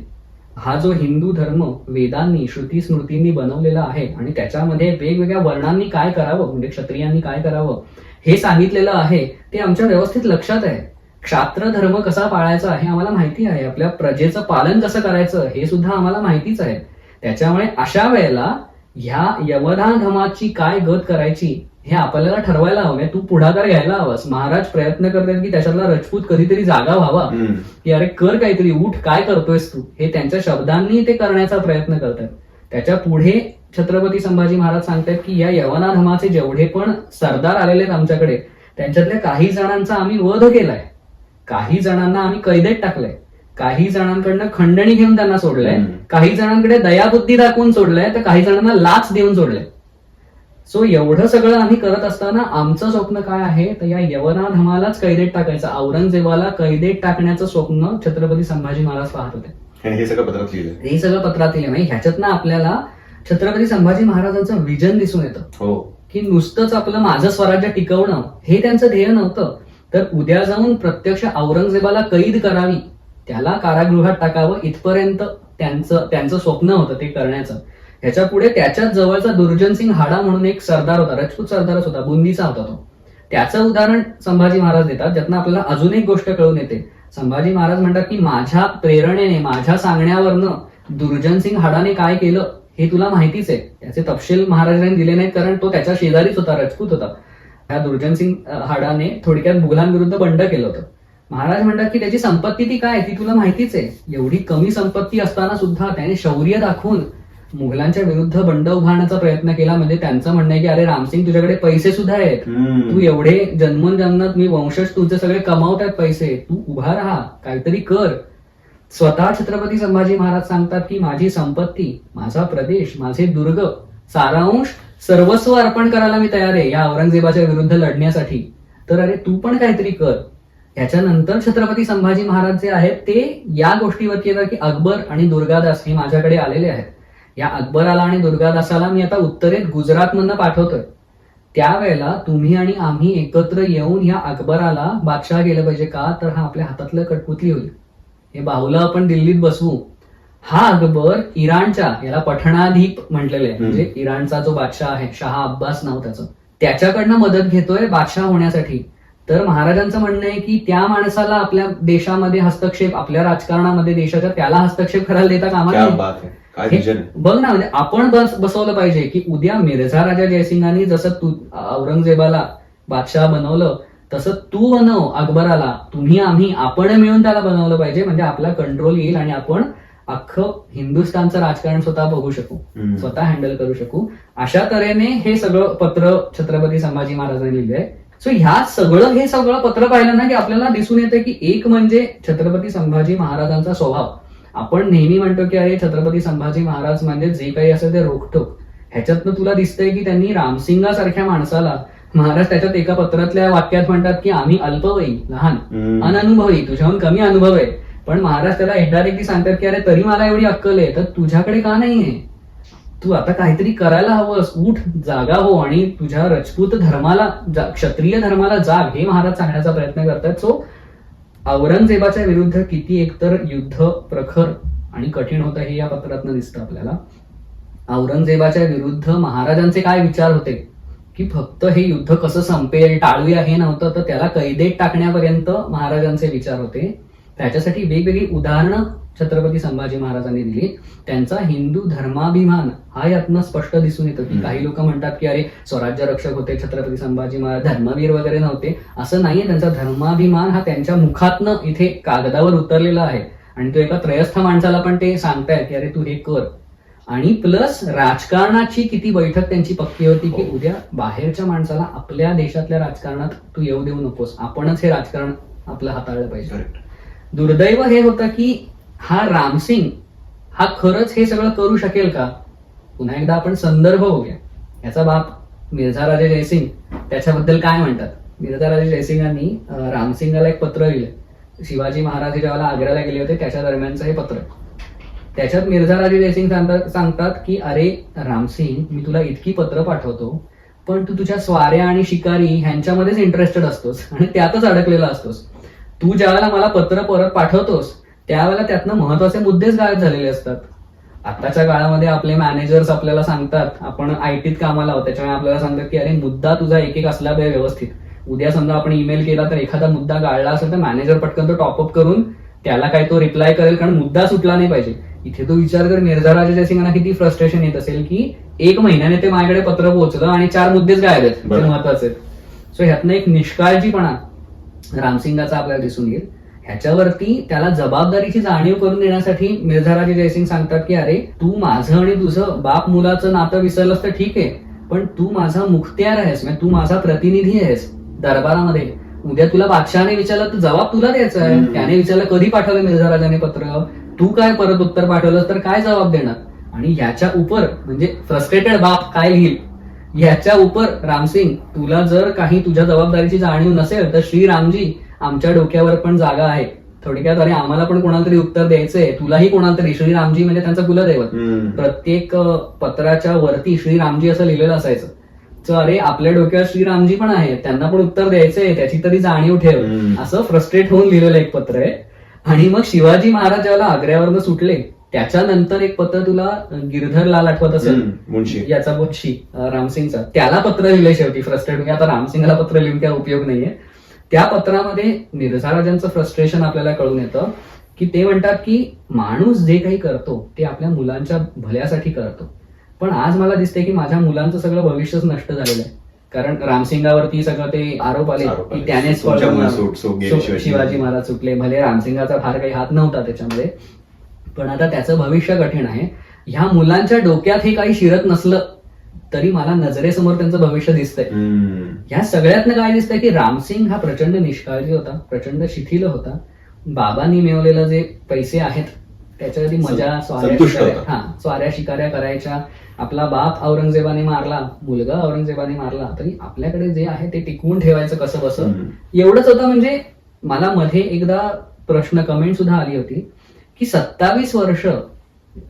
हा जो हिंदू धर्म वेदांनी श्रुती स्मृतींनी बनवलेला आहे आणि त्याच्यामध्ये वेगवेगळ्या वर्णांनी काय करावं म्हणजे क्षत्रियांनी काय करावं हे सांगितलेलं आहे ते आमच्या व्यवस्थित लक्षात आहे. क्षात्र धर्म कसा पाळायचा हे आम्हाला माहिती आहे, आपल्या प्रजेचं पालन कसं करायचं हे सुद्धा आम्हाला माहितीच आहे. त्याच्यामुळे अशा वेळेला ह्या यवनाधमाची काय गत करायची हे आपल्याला ठरवायला हवं. तू पुढाकार घ्यायला हवास. महाराज प्रयत्न करतात की त्याच्यातला राजपूत कधीतरी जागा व्हावा, की अरे कर काहीतरी, उठ, काय करतोयस तू, हे त्यांच्या शब्दांनी ते करण्याचा प्रयत्न करतात. त्याच्या पुढे छत्रपती संभाजी महाराज सांगतात की या यवनाधमाचे जेवढे पण सरदार आलेले आहेत आमच्याकडे त्यांच्यातल्या काही जणांचा आम्ही वध केलाय, काही जणांना आम्ही कैदेत टाकलंय, काही जणांकडनं खंडणी घेऊन त्यांना सोडलंय, काही जणांकडे दयाबुद्धी दाखवून सोडलंय, तर काही जणांना लाच देऊन सोडलंय. सो एवढं सगळं आम्ही करत असताना आमचं स्वप्न काय आहे, तर या यवनाधमालाच कैदेत टाकायचं, औरंगजेबाला कैदेत टाकण्याचं स्वप्न छत्रपती संभाजी महाराज पाहत होते. आणि हे सगळं पत्रात लिहिलं. हे सगळं पत्रात लिहिलं. म्हणजे ह्याच्यातनं आपल्याला छत्रपती संभाजी महाराजांचं विजन दिसून येतं हो, की नुसतंच आपलं माझं स्वराज्य टिकवणं हे त्यांचं ध्येय नव्हतं, तर उद्या जाऊन प्रत्यक्ष औरंगजेबाला कैद करावी, त्याला कारागृहात टाकावं, इथपर्यंत त्यांचं स्वप्न होतं ते करण्याचं. ह्याच्या पुढे त्याच्याच जवळचा दुर्जनसिंग हाडा म्हणून एक सरदार होता, राजपूत सरदारच होता, बुंदीचा होता तो. त्याचं उदाहरण संभाजी महाराज देतात, ज्यातनं आपल्याला अजून एक गोष्ट कळून येते. संभाजी महाराज म्हणतात की माझ्या प्रेरणेने, माझ्या सांगण्यावरनं दुर्जनसिंग हाडाने काय केलं हे तुला माहितीच आहे. त्याचे तपशील महाराजांनी दिले नाहीत, कारण तो त्याच्या शेजारीच होता, राजपूत होता. ह्या दुर्जनसिंग हाडाने थोडक्यात मुघलांविरुद्ध बंड केलं होतं. महाराज म्हणतात की त्याची संपत्ती ती काय ती तुला माहितीच आहे. एवढी कमी संपत्ती असताना सुद्धा त्याने शौर्य दाखवून मुघलांच्या विरुद्ध बंड उभारण्याचा प्रयत्न केला. म्हणजे त्यांचं म्हणणं आहे की अरे रामसिंग, तुझ्याकडे पैसे सुद्धा आहेत, तू एवढे जन्मोजन्मात मी वंशज तुझे सगळे कमावतात पैसे, तू उभा राहा, काहीतरी कर. स्वतः छत्रपती संभाजी महाराज सांगतात की माझी संपत्ती, माझा प्रदेश, माझे दुर्ग, सारांश सर्वस्व अर्पण करायला मी तयार आहे या औरंगजेबाच्या विरुद्ध लढण्यासाठी. तर अरे तू पण काहीतरी कर. ह्याच्यानंतर छत्रपती संभाजी महाराज जे आहेत ते या गोष्टीवरती येतात की अकबर आणि दुर्गादास हे माझ्याकडे आलेले आहेत. या अकबराला आणि दुर्गादासाला मी आता उत्तरेत गुजरातमधनं पाठवतोय. त्यावेळेला तुम्ही आणि आम्ही एकत्र येऊन या अकबराला बादशाह केलं पाहिजे. का तर हा आपल्या हातातलं कठपुतली होईल. हे बाहुलं आपण दिल्लीत बसवू. हा अकबर इराणच्या, याला पठणाधीप म्हटलेलं आहे, म्हणजे इराणचा जो बादशाह आहे, शहा अब्बास नाव त्याचं, त्याच्याकडनं मदत घेतोय बादशाह होण्यासाठी. तर महाराजांचं म्हणणं आहे की त्या माणसाला आपल्या देशामध्ये हस्तक्षेप, आपल्या राजकारणामध्ये देशाच्या त्याला हस्तक्षेप करायला देता कामा नये. बघ ना, म्हणजे आपण बसवलं पाहिजे की उद्या मिर्झा राजा जयसिंगांनी जसं औरंगजेबाला बादशाह बनवलं तसं तू बनव अकबराला, तुम्ही आम्ही आपण मिळून त्याला बनवलं पाहिजे. म्हणजे आपला कंट्रोल येईल आणि आपण अख्खं हिंदुस्थानचं राजकारण स्वतः बघू शकू, स्वतः हँडल करू शकू. अशा तऱ्हेने हे सगळं पत्र छत्रपती संभाजी महाराजांनी लिहिलंय. सो हे सगळं पत्र पाहिलं ना की आपल्याला दिसून येतं की एक म्हणजे छत्रपती संभाजी महाराजांचा स्वभाव. आपण नेहमी म्हणतो की अरे छत्रपती संभाजी महाराज म्हणजे जे काही असेल ते रोखठोक. ह्याच्यातनं तुला दिसतंय की त्यांनी रामसिंगासारख्या माणसाला, महाराज त्याच्यात एका पत्रातल्या वाक्यात म्हणतात की आम्ही अल्पवयी, लहान, अननुभवी, तुझ्याहून कमी अनुभव आहे, पण महाराज त्याला इनडायरेक्टली सांगतात की अरे तरी मला एवढी अक्कल आहे तर तुझ्याकडे का नाहीये, तू आता काहीतरी करायला हवंस, उठ, जागा हो आणि तुझ्या राजपूत धर्माला, क्षत्रिय धर्माला जाग, हे महाराज सांगण्याचा प्रयत्न करतात. सो औरंगजेबाच्या विरुद्ध किती एकतर युद्ध प्रखर आणि कठीण होतं हे या पत्रातनं दिसतं आपल्याला. औरंगजेबाच्या विरुद्ध महाराजांचे काय विचार होते की फक्त हे युद्ध कसं संपेल, टाळूया हे नव्हतं, तर त्याला कैदेत टाकण्यापर्यंत महाराजांचे विचार होते. त्याच्यासाठी वेगवेगळी उदाहरणं छत्रपती संभाजी महाराजांनी दिली. त्यांचा हिंदू धर्माभिमान हा यातनं स्पष्ट दिसून येतं की काही लोक म्हणतात की अरे स्वराज्य रक्षक होते छत्रपती संभाजी महाराज, धर्मवीर वगैरे नव्हते. असं नाहीये. त्यांचा धर्माभिमान हा त्यांच्या मुखातनं इथे कागदावर उतरलेला आहे आणि तो एका त्रयस्थ माणसाला पण ते सांगतायत की अरे तू हे कर. आणि प्लस राजकारणाची किती बैठक त्यांची पक्की होती की उद्या बाहेरच्या माणसाला आपल्या देशातल्या राजकारणात तू येऊ देऊ नकोस, आपणच हे राजकारण आपलं हाताळलं पाहिजे. दुर्दैव हे होतं की हा रामसिंग हा खरंच हे सगळं करू शकेल का. पुन्हा एकदा आपण संदर्भ होऊया. याचा बाप मिर्झा राजा जयसिंग त्याच्याबद्दल काय म्हणतात. मिर्झा राजा जयसिंगांनी रामसिंगाला एक पत्र लिहिलं. शिवाजी महाराज जेव्हा आग्र्याला गेले होते त्याच्या दरम्यानचं हे पत्र. त्याच्यात मिर्झा राजे जयसिंग सांगतात की अरे रामसिंग, मी तुला इतकी पत्र पाठवतो पण तू तुझ्या स्वाऱ्या आणि शिकारी ह्यांच्यामध्येच इंटरेस्टेड असतोस आणि त्यातच अडकलेला असतोस. तू ज्यावेळेला मला पत्र परत पाठवतोस त्यावेळेला त्यातनं महत्वाचे मुद्देच गायब झालेले असतात. आताच्या काळामध्ये आपले मॅनेजर्स आपल्याला सांगतात, आपण आयटीत कामाला आहोत त्याच्यामुळे आपल्याला सांगतात की अरे मुद्दा तुझा एक एक असला पाहिजे व्यवस्थित. उद्या समजा आपण ईमेल केला तर एखादा मुद्दा गाळला असेल तर मॅनेजर पटकन तो टॉपअप करून त्याला काय तो रिप्लाय करेल, कारण मुद्दा सुटला नाही पाहिजे. इथे तो विचार कर, मिर्झा राजा जयसिंगांना किती फ्रस्ट्रेशन येत असेल की 1 महिन्याने ते माझ्याकडे पत्र पोहोचलं आणि 4 मुद्देच गायब आहेत, ते महत्वाचे. सो ह्यातनं एक निष्काळजीपणा रामसिंगाचा आपल्याला दिसून येईल. ह्याच्यावरती त्याला जबाबदारीची जाणीव करून देण्यासाठी मिर्झा राजे जयसिंग सांगतात की अरे तू माझं आणि तुझं बाप मुलाचं नातं विसरलंस तर ठीक आहे, पण तू माझा मुख्तियार आहेस, म्हणजे तू माझा प्रतिनिधी आहेस, दरबारामध्ये, उद्या तुला बादशहाने विचारलं तर जबाब तुला द्यायचा आहे. हम्म. त्याने विचारलं कधी पाठवलं मिर्झा राजाने पत्र, तू काय परत उत्तर पाठवलं तर काय जबाब देणार. आणि याच्या उपर म्हणजे फ्रस्ट्रेटेड बाप काय लिहिल, याच्या उपर रामसिंग, तुला जर काही तुझ्या जबाबदारीची जाणीव नसेल तर श्रीरामजी आमच्या डोक्यावर पण जागा आहे. थोडक्यात अरे आम्हाला पण कोणाला तरी उत्तर द्यायचंय, तुलाही कोणाला तरी. श्रीरामजी म्हणजे त्यांचं कुलदैवत. प्रत्येक पत्राच्या वरती श्रीरामजी असं लिहिलेलं असायचं. तर अरे आपल्या डोक्यात श्रीरामजी पण आहेत, त्यांना पण उत्तर द्यायचंय, त्याची तरी जाणीव ठेव. असं फ्रस्ट्रेट होऊन लिहिलेलं एक पत्र आहे. आणि मग शिवाजी महाराज ज्यावेळेला आग्र्यावरनं सुटले त्याच्यानंतर एक पत्र तुला गिरधरलाल आठवत असेल, मुंशी याचा मुंशी रामसिंगचा, त्याला पत्र लिहिले शेवटी फ्रस्ट्रेट होऊन. आता रामसिंगला पत्र लिहून काय उपयोग नाहीये. त्या पत्रामध्ये मिर्झा राजांचं फ्रस्ट्रेशन आपल्याला कळून येतं की ते म्हणतात की माणूस जे काही करतो ते आपल्या मुलांच्या भल्यासाठी करतो, पण आज मला दिसतंय की माझ्या मुलांचं सगळं भविष्यच नष्ट झालेलं आहे. कारण रामसिंगावरती सगळं ते आरोप आले की त्यानेच शिवाजी महाराज सुटले. भले रामसिंगाचा फार काही हात नव्हता त्याच्यामध्ये, पण आता त्याचं भविष्य कठीण आहे. ह्या मुलांच्या डोक्यात हे काही शिरत नसलं तरी मला नजरेसमोर त्यांचं भविष्य दिसतंय. ह्या सगळ्यातनं काय दिसतंय की रामसिंग हा प्रचंड निष्काळजी होता, प्रचंड शिथिल होता. बाबांनी मिळवलेलं जे पैसे आहेत त्याच्यावरती मजा, स्वाऱ्या शिकाऱ्या करायच्या. आपला बाप औरंगजेबाने मारला, मुलगा औरंगजेबाने मारला, तरी आपल्याकडे जे आहे ते टिकवून ठेवायचं कसं बसं, एवढंच होतं. म्हणजे मला मध्ये एकदा कमेंट सुद्धा आली होती की 27 वर्ष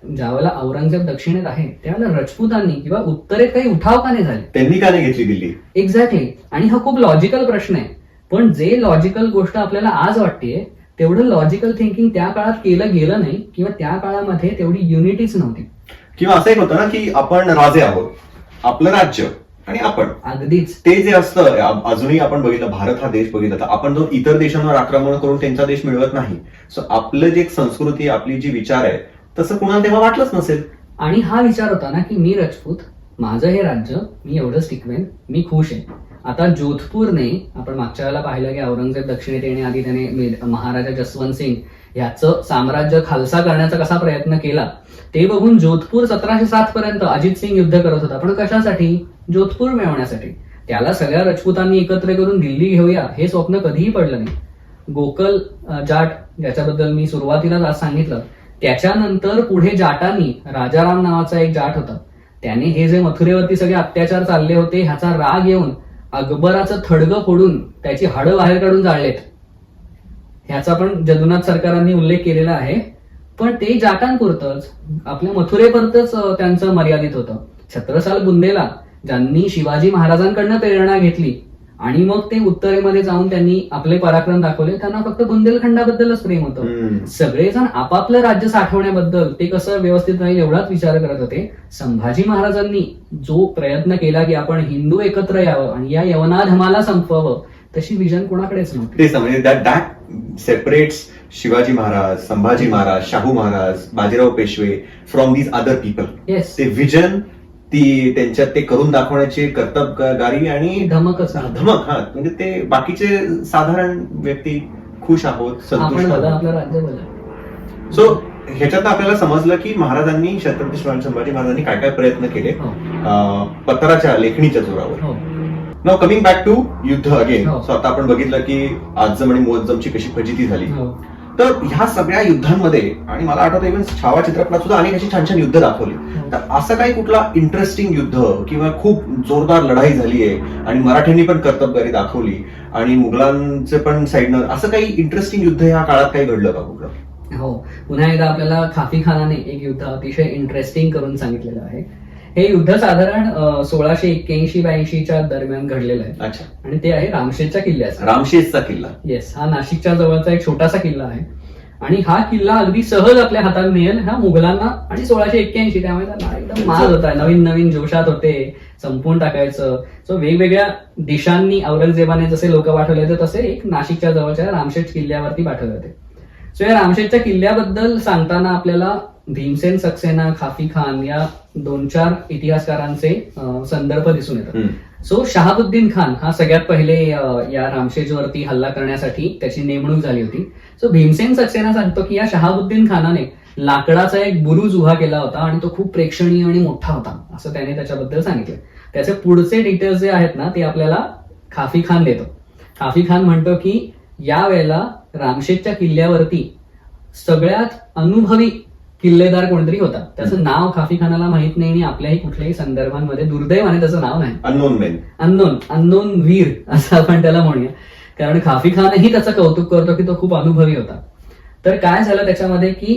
ज्यावेळेला औरंगजेब दक्षिणेत आहे त्यावेळेला राजपुतांनी किंवा उत्तरेत काही उठाव का नाही झाले, त्यांनी का नाही घेतली दिल्ली. एक्झॅक्टली. आणि हा खूप लॉजिकल प्रश्न आहे, पण जे लॉजिकल गोष्ट आपल्याला आज वाटतेय तेवढं लॉजिकल थिंकिंग त्या काळात केलं गेलं नाही, किंवा त्या काळामध्ये तेवढी युनिटीच नव्हती. किंवा असं एक होतं ना की आपण राजे आहोत, आपलं राज्य आणि आपण, अगदीच ते जे असतं. अजूनही आपण बघितलं, भारत हा देश बघितला तर आपण जो इतर देशांवर आक्रमण करून त्यांचा देश मिळवत नाही. सो आपलं जे संस्कृती, आपली जी विचार आहे तसं कुणाला तेव्हा वाटलंच नसेल. आणि हा विचार होता ना की मी राजपूत, माझं हे राज्य मी एवढंच टिकवेन, मी खुश आहे. आता जोधपूरने, आपण मागच्या वेळेला पाहिलं की औरंगजेब दक्षिणेत येण्याआधी त्याने महाराजा जसवंत सिंग याचं साम्राज्य खालसा करण्याचा कसा प्रयत्न केला ते बघून जोधपूर 1707 पर्यंत अजित सिंग युद्ध करत होता. पण कशासाठी? जोधपूर मिळवण्यासाठी. त्याला सगळ्या राजपुतांनी एकत्र करून दिल्ली घेऊया हे स्वप्न कधीही पडलं नाही. गोकल जाट, ज्याच्याबद्दल मी सुरुवातीलाच आज सांगितलं, त्याच्यानंतर पुढे जाटांनी, राजाराम नावाचा एक जाट होता, त्याने हे जे मथुरेवरती सगळे अत्याचार चालले होते ह्याचा राग येऊन अकबराचं थडगं फोडून त्याची हाडं बाहेर काढून जाळलेत. ह्याचा पण जदुनाथ सरकारांनी उल्लेख केलेला आहे. पण ते जाटांपुरतच, आपल्या मथुरेपुरतच त्यांचं मर्यादित होतं. छत्रसाल बुंदेला, ज्यांनी शिवाजी महाराजांकडनं प्रेरणा घेतली आणि मग ते उत्तरेमध्ये जाऊन त्यांनी आपले पराक्रम दाखवले, त्यांना फक्त बुंदेलखंडाबद्दलच प्रेम होतं. सगळेजण आपापलं राज्य साठवण्याबद्दल ते कसं व्यवस्थित राहील एवढाच विचार करत होते. संभाजी महाराजांनी जो प्रयत्न केला की आपण हिंदू एकत्र यावं आणि या यवनाधमाला संपवावं, तशी विजन कोणाकडेच नव्हती. तेच म्हणजे that separates Shivaji Maharaj, Sambhaji Maharaj, Shahu Maharaj, Bajirao Peshwa from these other people. Yes, ते विजन, ती त्यांच्यात ते करून दाखवण्याची कर्तबगारी आणि धमकच धमक. हा म्हणजे ते बाकीचे साधारण व्यक्ती खुश आहोत, संतुष्ट आहोत. आपलं राज्य बोला. सो ह्याच्यात आपल्याला समजलं की महाराजांनी, छत्रपती संभाजी महाराजांनी काय काय प्रयत्न केले पत्राच्या लेखणीच्या जोरावर. नाव कमिंग बॅक टू युद्ध अगेन. सो आता आपण बघितलं की आजम आणि मुअज्जमची कशी फजिती झाली. तर ह्या सगळ्या युद्धांमध्ये, आणि मला आठवतं इव्हन छावा चित्रपटात सुद्धा अनेक अशी छान छान युद्ध दाखवली. तर असं काही कुठला इंटरेस्टिंग युद्ध किंवा खूप जोरदार लढाई झाली आहे आणि मराठ्यांनी पण कर्तबगारी दाखवली आणि मुघलांचे पण साईडनं, असं काही इंटरेस्टिंग युद्ध ह्या काळात काही घडलं का कुठलं? हो, पुन्हा एकदा आपल्याला खाफी खानाने एक युद्ध अतिशय इंटरेस्टिंग करून सांगितलेलं आहे. हे युद्ध साधारण 1681-82च्या दरम्यान घडलेलं आहे. अच्छा. आणि ते आहे रामशेजच्या किल्ल्याचा. रामशेजचा किल्ला. येस, हा नाशिकच्या जवळचा एक छोटासा किल्ला आहे आणि हा किल्ला अगदी सहज आपल्या हातात मिळेल ह्या मुघलांना. आणि 1681, त्यामुळे त्यांना एकदम माज होता, नवीन नवीन जोशात होते, संपवून टाकायचं. सो वेगवेगळ्या दिशांनी औरंगजेबाने जसे लोक पाठवले होते तसे एक नाशिकच्या जवळच्या रामशेज किल्ल्यावरती पाठवले होते. सो या रामशेजच्या किल्ल्याबद्दल सांगताना आपल्याला भीमसेन सक्सेना, खाफी खान या 2-4 इतिहासकारांचे संदर्भ दिसून येतात. सो शहाबुद्दीन खान हा सगळ्यात पहिले या रामशेजवरती हल्ला करण्यासाठी त्याची नेमणूक झाली होती. सो भीमसेन सक्सेना सांगतो की या शहाबुद्दीन खानाने लाकडाचा एक बुरुज उभा केला होता आणि तो खूप प्रेक्षणीय आणि मोठा होता, असं त्याने त्याच्याबद्दल सांगितलं. त्याचे पुढचे डिटेल्स जे आहेत ना ते आपल्याला खाफी खान देतो. काफी खान म्हणतो की यावेळेला रामशेजच्या किल्ल्यावरती सगळ्यात अनुभवी किल्लेदार कोणतरी होता. त्याचं नाव काफी खानाला माहित नाही आणि आपल्याही कुठल्याही संदर्भांमध्ये दुर्दैवाने त्याचं नाव नाही. अननोन वीर असं आपण त्याला म्हणूया. कारण काफी खानही त्याचं कौतुक करतो की तो खूप अनुभवी होता. तर काय झालं त्याच्यामध्ये की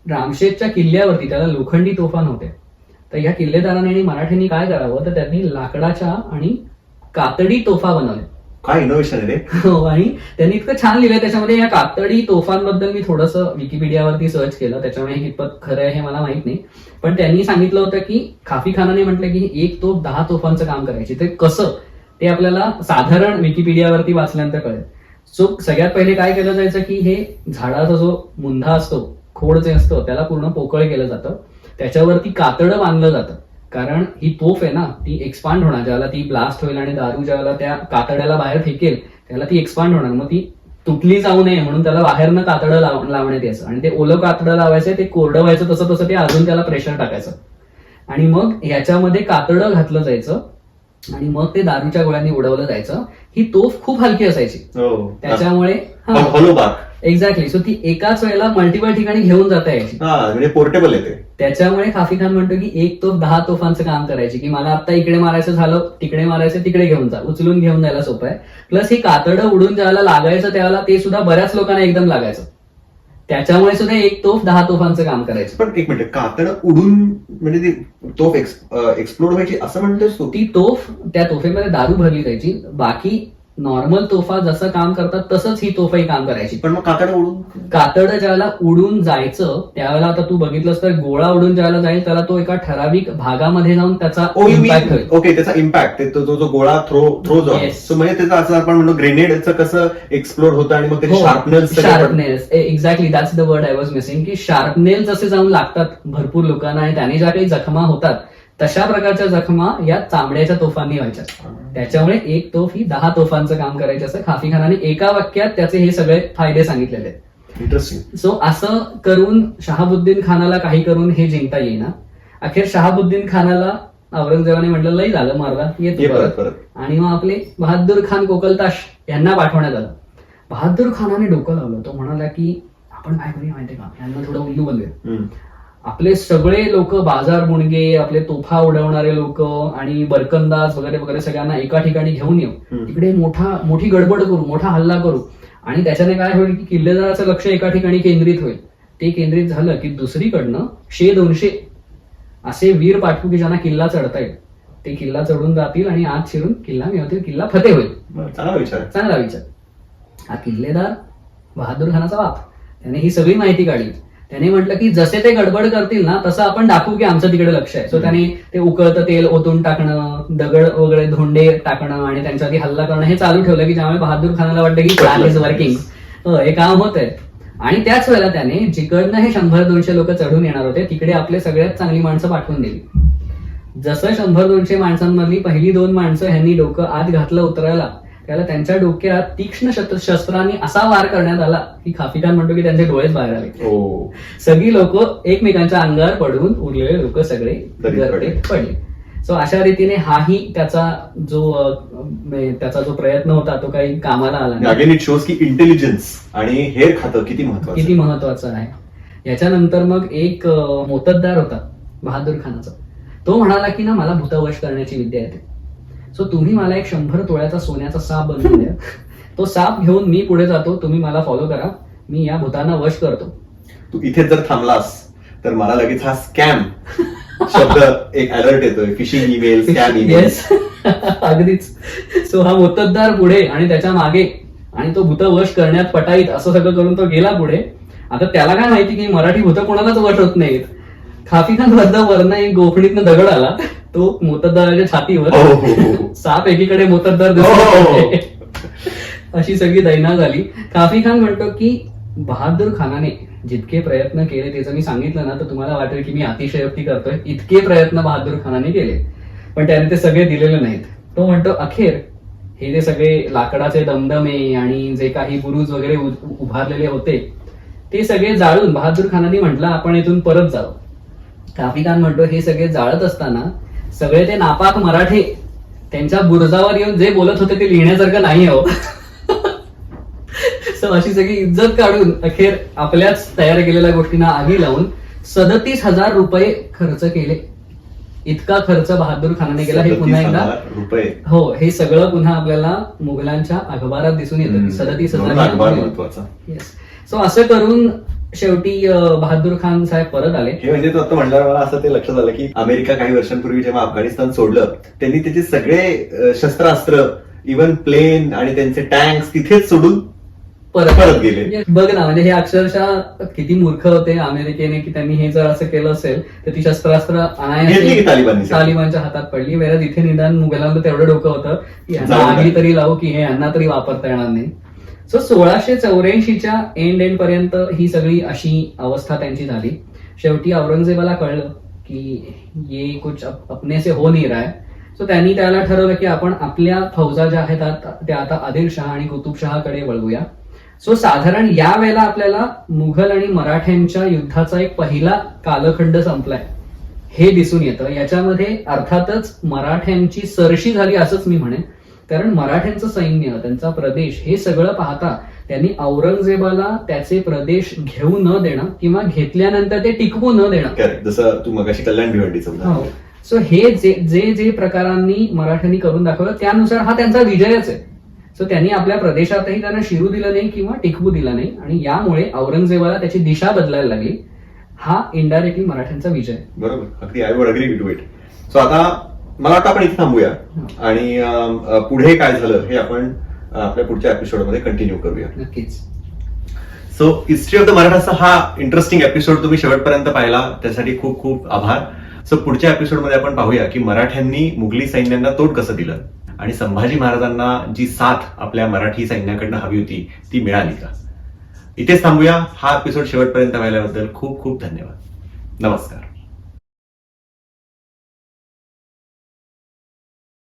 रामशेजच्या किल्ल्यावरती त्याला लोखंडी तोफा नव्हत्या. तर या किल्लेदारांनी आणि मराठ्यांनी काय करावं तर त्यांनी लाकडाच्या आणि कातडी तोफा बनवल्या. काय इनोव्हेशन आहे रे. हो, आणि त्यांनी इतकं छान लिहिलंय त्याच्यामध्ये. या कातडी तोफांबद्दल मी थोडंसं विकिपीडियावरती सर्च केलं, त्याच्यामुळे हे कितपत खरं आहे हे मला माहित नाही. पण त्यांनी सांगितलं होतं की काफी खानाने म्हटलं की एक तोफ 10 तोफांचं काम करायची. ते कसं ते आपल्याला साधारण विकिपीडियावरती वाचल्यानंतर कळेल. सो सगळ्यात पहिले काय केलं जायचं की हे झाडाचा जो मुंढा असतो, खोड जे असतं त्याला पूर्ण पोकळ केलं जातं. त्याच्यावरती कातडं बांधलं जातं. कारण ही तोफ आहे ना ती एक्सपांड होणार, ज्याला ती ब्लास्ट होईल आणि दारू ज्याला त्या कातड्याला बाहेर फेकेल त्याला ती एक्सपांड होणार. मग ती तुटली जाऊ नये म्हणून त्याला बाहेरनं कातडं लावण्यात यायचं आणि ते ओलं कातडं लावायचं, ते कोरडं व्हायचं तसं तसं ते अजून त्याला प्रेशर टाकायचं आणि मग याच्यामध्ये कातडं घातलं जायचं आणि मग ते दारूच्या गोळ्यांनी उडवलं जायचं. ही तोफ खूप हलकी असायची त्याच्यामुळे एक्झॅक्टली. सो ती एकाच वेळेला मल्टिपल ठिकाणी घेऊन जाता यायची, म्हणजे पोर्टेबल येते. त्याच्यामुळे काफी खान म्हणतो की एक तोफ 10 तोफांचं काम करायची. की मला आता इकडे मारायचं झालं, तिकडे मारायचं, तिकडे घेऊन जा, उचलून घेऊन जायला सोपं आहे. प्लस ही कातडं उडून ज्याला लागायचं त्याला ते सुद्धा बऱ्याच लोकांना एकदम लागायचं. त्याच्यामुळे सुद्धा एक तोफ 10 तोफांचं काम करायचं. पण एक मिनिट, कातडं उडून म्हणजे ती तोफ एक्सप्लोड व्हायची असं म्हणतोस तू? ती तोफ त्या तोफेमध्ये दारू भरली जायची. बाकी नॉर्मल तोफा जसं काम करतात तसंच ही तोफही काम करायची. पण मग कातडं ज्याला उडून जायचं त्यावेळेला आता तू बघितलंस तर गोळा उडून ज्याला जाईल त्याला तो एका ठराविक भागामध्ये जाऊन त्याचा इम्पॅक्ट होईल. ओके, त्याचा इम्पॅक्ट जो गोळा थ्रो जो म्हणजे त्याचं असं आपण म्हणतो ग्रेनेडचं कसं एक्सप्लोड होतं आणि मग त्याची sharpness exactly that's the word I was missing. की शार्पनेल जसे जाऊन लागतात भरपूर लोकांना आणि त्याने ज्या काही जखमा होतात तशा प्रकारच्या जखमा या चामड्याच्या तोफांनी व्हायच्या. त्याच्यामुळे एक तोफ ही 10 तोफांचं काम करायचं असं काफी खानाने एका वाक्यात त्याचे हे सगळे फायदे सांगितलेले आहेत. इंटरेस्टिंग. सो असं करून शहाबुद्दीन खानाला काही करून हे जिंकता येईना. अखेर शहाबुद्दीन खानाला औरंगजेबाने म्हटलं लई झालं, मारला, येतो परत. आणि मग आपले बहादूर खान कोकलताश यांना पाठवण्यात आलं. बहादूर खानाने डोकं लावलं. तो म्हणाला की आपण काय करूया माहितीये का, यांना थोडं उल्लू बनवूया. आपले सगळे लोक बाजार मुणगे, आपले तोफा उडवणारे लोक आणि बरकंदाज वगैरे वगैरे सगळ्यांना एका ठिकाणी घेऊन येऊ, तिकडे मोठी गडबड करू, मोठा हल्ला करू आणि त्याच्याने काय होईल की किल्लेदाराचं लक्ष एका ठिकाणी केंद्रित होईल. ते केंद्रित झालं की दुसरीकडनं 100-200 असे वीर पाठवू की ज्यांना किल्ला चढता येईल. ते किल्ला चढून जातील आणि आत शिरून किल्ला मिळवतील, किल्ला फतेह होईल. चांगला विचार. हा किल्लेदार बहादूर खानाचा बाप, त्याने ही सगळी माहिती काढली. त्याने म्हटलं की जसे ते गडबड करतील ना तसं आपण दाखवू की आमचं तिकडे लक्ष आहे. सो त्याने ते उकळतं तेल ओतून टाकणं, दगड वगैरे धोंडे टाकणं आणि त्यांच्यावरती हल्ला करणं हे चालू ठेवलं की ज्यामुळे बहादूर खानाला वाटतं की प्लॅन इज वर्किंग, हे काम होत आहे. आणि त्याच वेळेला त्याने जिकडनं हे 100-200 लोक चढून येणार होते तिकडे आपले सगळ्यात चांगली माणसं पाठवून दिली. जसं 100-200 माणसांमधली पहिली 2 माणसं ह्यांनी डोकं आत घातलं उतरायला, त्याला त्यांच्या डोक्यात तीक्ष्ण शस्त्रांनी असा वार करण्यात आला की काफी खान म्हणतो की त्यांचे डोळेच बाहेर आले. सगळी लोक एकमेकांच्या अंगावर पडून उरलेले लोक सगळे गर्दीत पडले. सो अशा रीतीने हाही त्याचा जो प्रयत्न होता तो काही कामाला आला नाही. अगेन इट शोज की इंटेलिजन्स आणि हेर खातं किती महत्वाचं आहे. याच्यानंतर मग एक मोत्तद्दार होता बहादूर खानाचा. तो म्हणाला की ना मला भूतावश करण्याची विद्या येते. सो तुम्ही मला एक 100 तोळ्याचा सोन्याचा साप बनवून द्या. तो साप घेऊन मी पुढे जातो, तुम्ही मला फॉलो करा, मी या भूतांना वश करतो. तू इथे जर थांबलास तर मला लगेच हा स्कॅम शब्द एक अलर्ट येतोय, फिशिंग ईमेल, स्कॅम ईमेल. अगदीच. सो हा मोत्तद्दार पुढे आणि त्याच्या मागे आणि तो भूत वश करण्यात पटाईत असं सगळं करून तो गेला पुढे. आता त्याला काय माहिती की मराठी भूत कोणालाच वश होत नाहीत. काफी खान वरनं एक गोफणीतनं दगड आला, तो मोत्तद्दाराच्या छातीवर, साप एकीकडे मोत्तद्दार दिसतो, अशी सगळी दैना झाली. काफी खान म्हणतो की बहादूर खानाने जितके प्रयत्न केले त्याचं मी सांगितलं ना तर तुम्हाला वाटेल की मी अतिशयोक्ती करतोय. इतके प्रयत्न बहादूर खानाने केले पण त्याने ते सगळे दिलेले नाहीत. तो म्हणतो अखेर हे जे सगळे लाकडाचे दमदमे आणि जे काही बुरुज वगैरे उभारलेले होते ते सगळे जाळून बहादूर खानाने म्हटलं आपण इथून परत जावं. काफी खान म्हणतो हे सगळे जाळत असताना सगळे ते नापाक मराठे त्यांच्या बुरजावर येऊन जे बोलत होते ते लिहिण्यासारखं नाही हो. सो अशी सगळी इज्जत काढून अखेर आपल्याच तयार केलेल्या गोष्टींना आगी लावून 37,000 रुपये खर्च केले. इतका खर्च बहादूर खानाने केला. हे पुन्हा एकदा 37,000 रुपये. हो, हे सगळं पुन्हा आपल्याला मुघलांच्या अखबारात दिसून येतं. म्हणून 37,000 अखबार महत्वाचा. सो असं करून शेवटी बहादूर खान साहेब परत आले. हे म्हणजे तू आता म्हणल्यावर मला असं ते लक्षात आलं की अमेरिका काही वर्षांपूर्वी जेव्हा अफगाणिस्तान सोडलं त्यांनी त्याचे सगळे शस्त्रास्त्र, इव्हन प्लेन आणि त्यांचे टँक्स तिथेच सोडून परत गेले. बघ ना, म्हणजे हे अक्षरशः किती मूर्ख होते अमेरिकेने की त्यांनी हे जर असं केलं असेल तर ती शस्त्रास्त्र घेतली की तालिबाननी? तालिबानच्या हातात पडली. वेळेस इथे निदान मुघलांना तेवढं डोकं होतं की यांना जाऊन आगी तरी लावू की हे यांना तरी वापरता येणार नाही. सो 1684च्या एंड पर्यंत ही सगळी अशी अवस्था त्यांची झाली. शेवटी औरंगजेबाला कळलं की ये कुछ अपने से हो नहीं रहा है. सो त्यांनी त्याला ठरवलं की आपण आपल्या फौजा ज्या आहेत त्या आता आदिलशहा आणि कुतुबशहाकडे वळवूया. सो साधारण या वेळेला आपल्याला मुघल आणि मराठ्यांच्या युद्धाचा एक पहिला कालखंड संपलाय हे दिसून येतं. याच्यामध्ये अर्थातच मराठ्यांची सरशी झाली असंच मी म्हणेन, कारण मराठ्यांचं सैन्य, त्यांचा प्रदेश हे सगळं पाहता त्यांनी औरंगजेबाला त्याचे प्रदेश घेऊ न देणं किंवा घेतल्यानंतर ते टिकवू न देणं. Correct. जसं तू मगाशी कल्याण भिवंडीचं उदाहरण. हो. सो हे जे प्रकारांनी मराठ्यांनी करून दाखवलं त्यानुसार हा त्यांचा विजयच आहे. सो त्यांनी आपल्या प्रदेशातही त्यांना शिरू दिलं नाही किंवा टिकवू दिलं नाही आणि यामुळे औरंगजेबाला त्याची दिशा बदलायला लागली. हा इनडायरेक्टली मराठ्यांचा विजय. बरोबर, अगदी I would agree with it. So आता मला वाटतं आपण इथे थांबूया आणि पुढे काय झालं हे आपण आपल्या पुढच्या एपिसोडमध्ये कंटिन्यू करूया. नक्कीच. सो हिस्ट्री ऑफ द मराठाचा हा इंटरेस्टिंग एपिसोड तुम्ही शेवटपर्यंत पाहिला त्यासाठी खूप खूप आभार. सो पुढच्या एपिसोडमध्ये आपण पाहूया की मराठ्यांनी मुघली सैन्यांना तोड कसं दिलं आणि संभाजी महाराजांना जी साथ आपल्या मराठी सैन्याकडनं हवी होती ती मिळाली का. इथेच थांबूया. हा एपिसोड शेवटपर्यंत पाहिल्याबद्दल खूप खूप धन्यवाद. नमस्कार.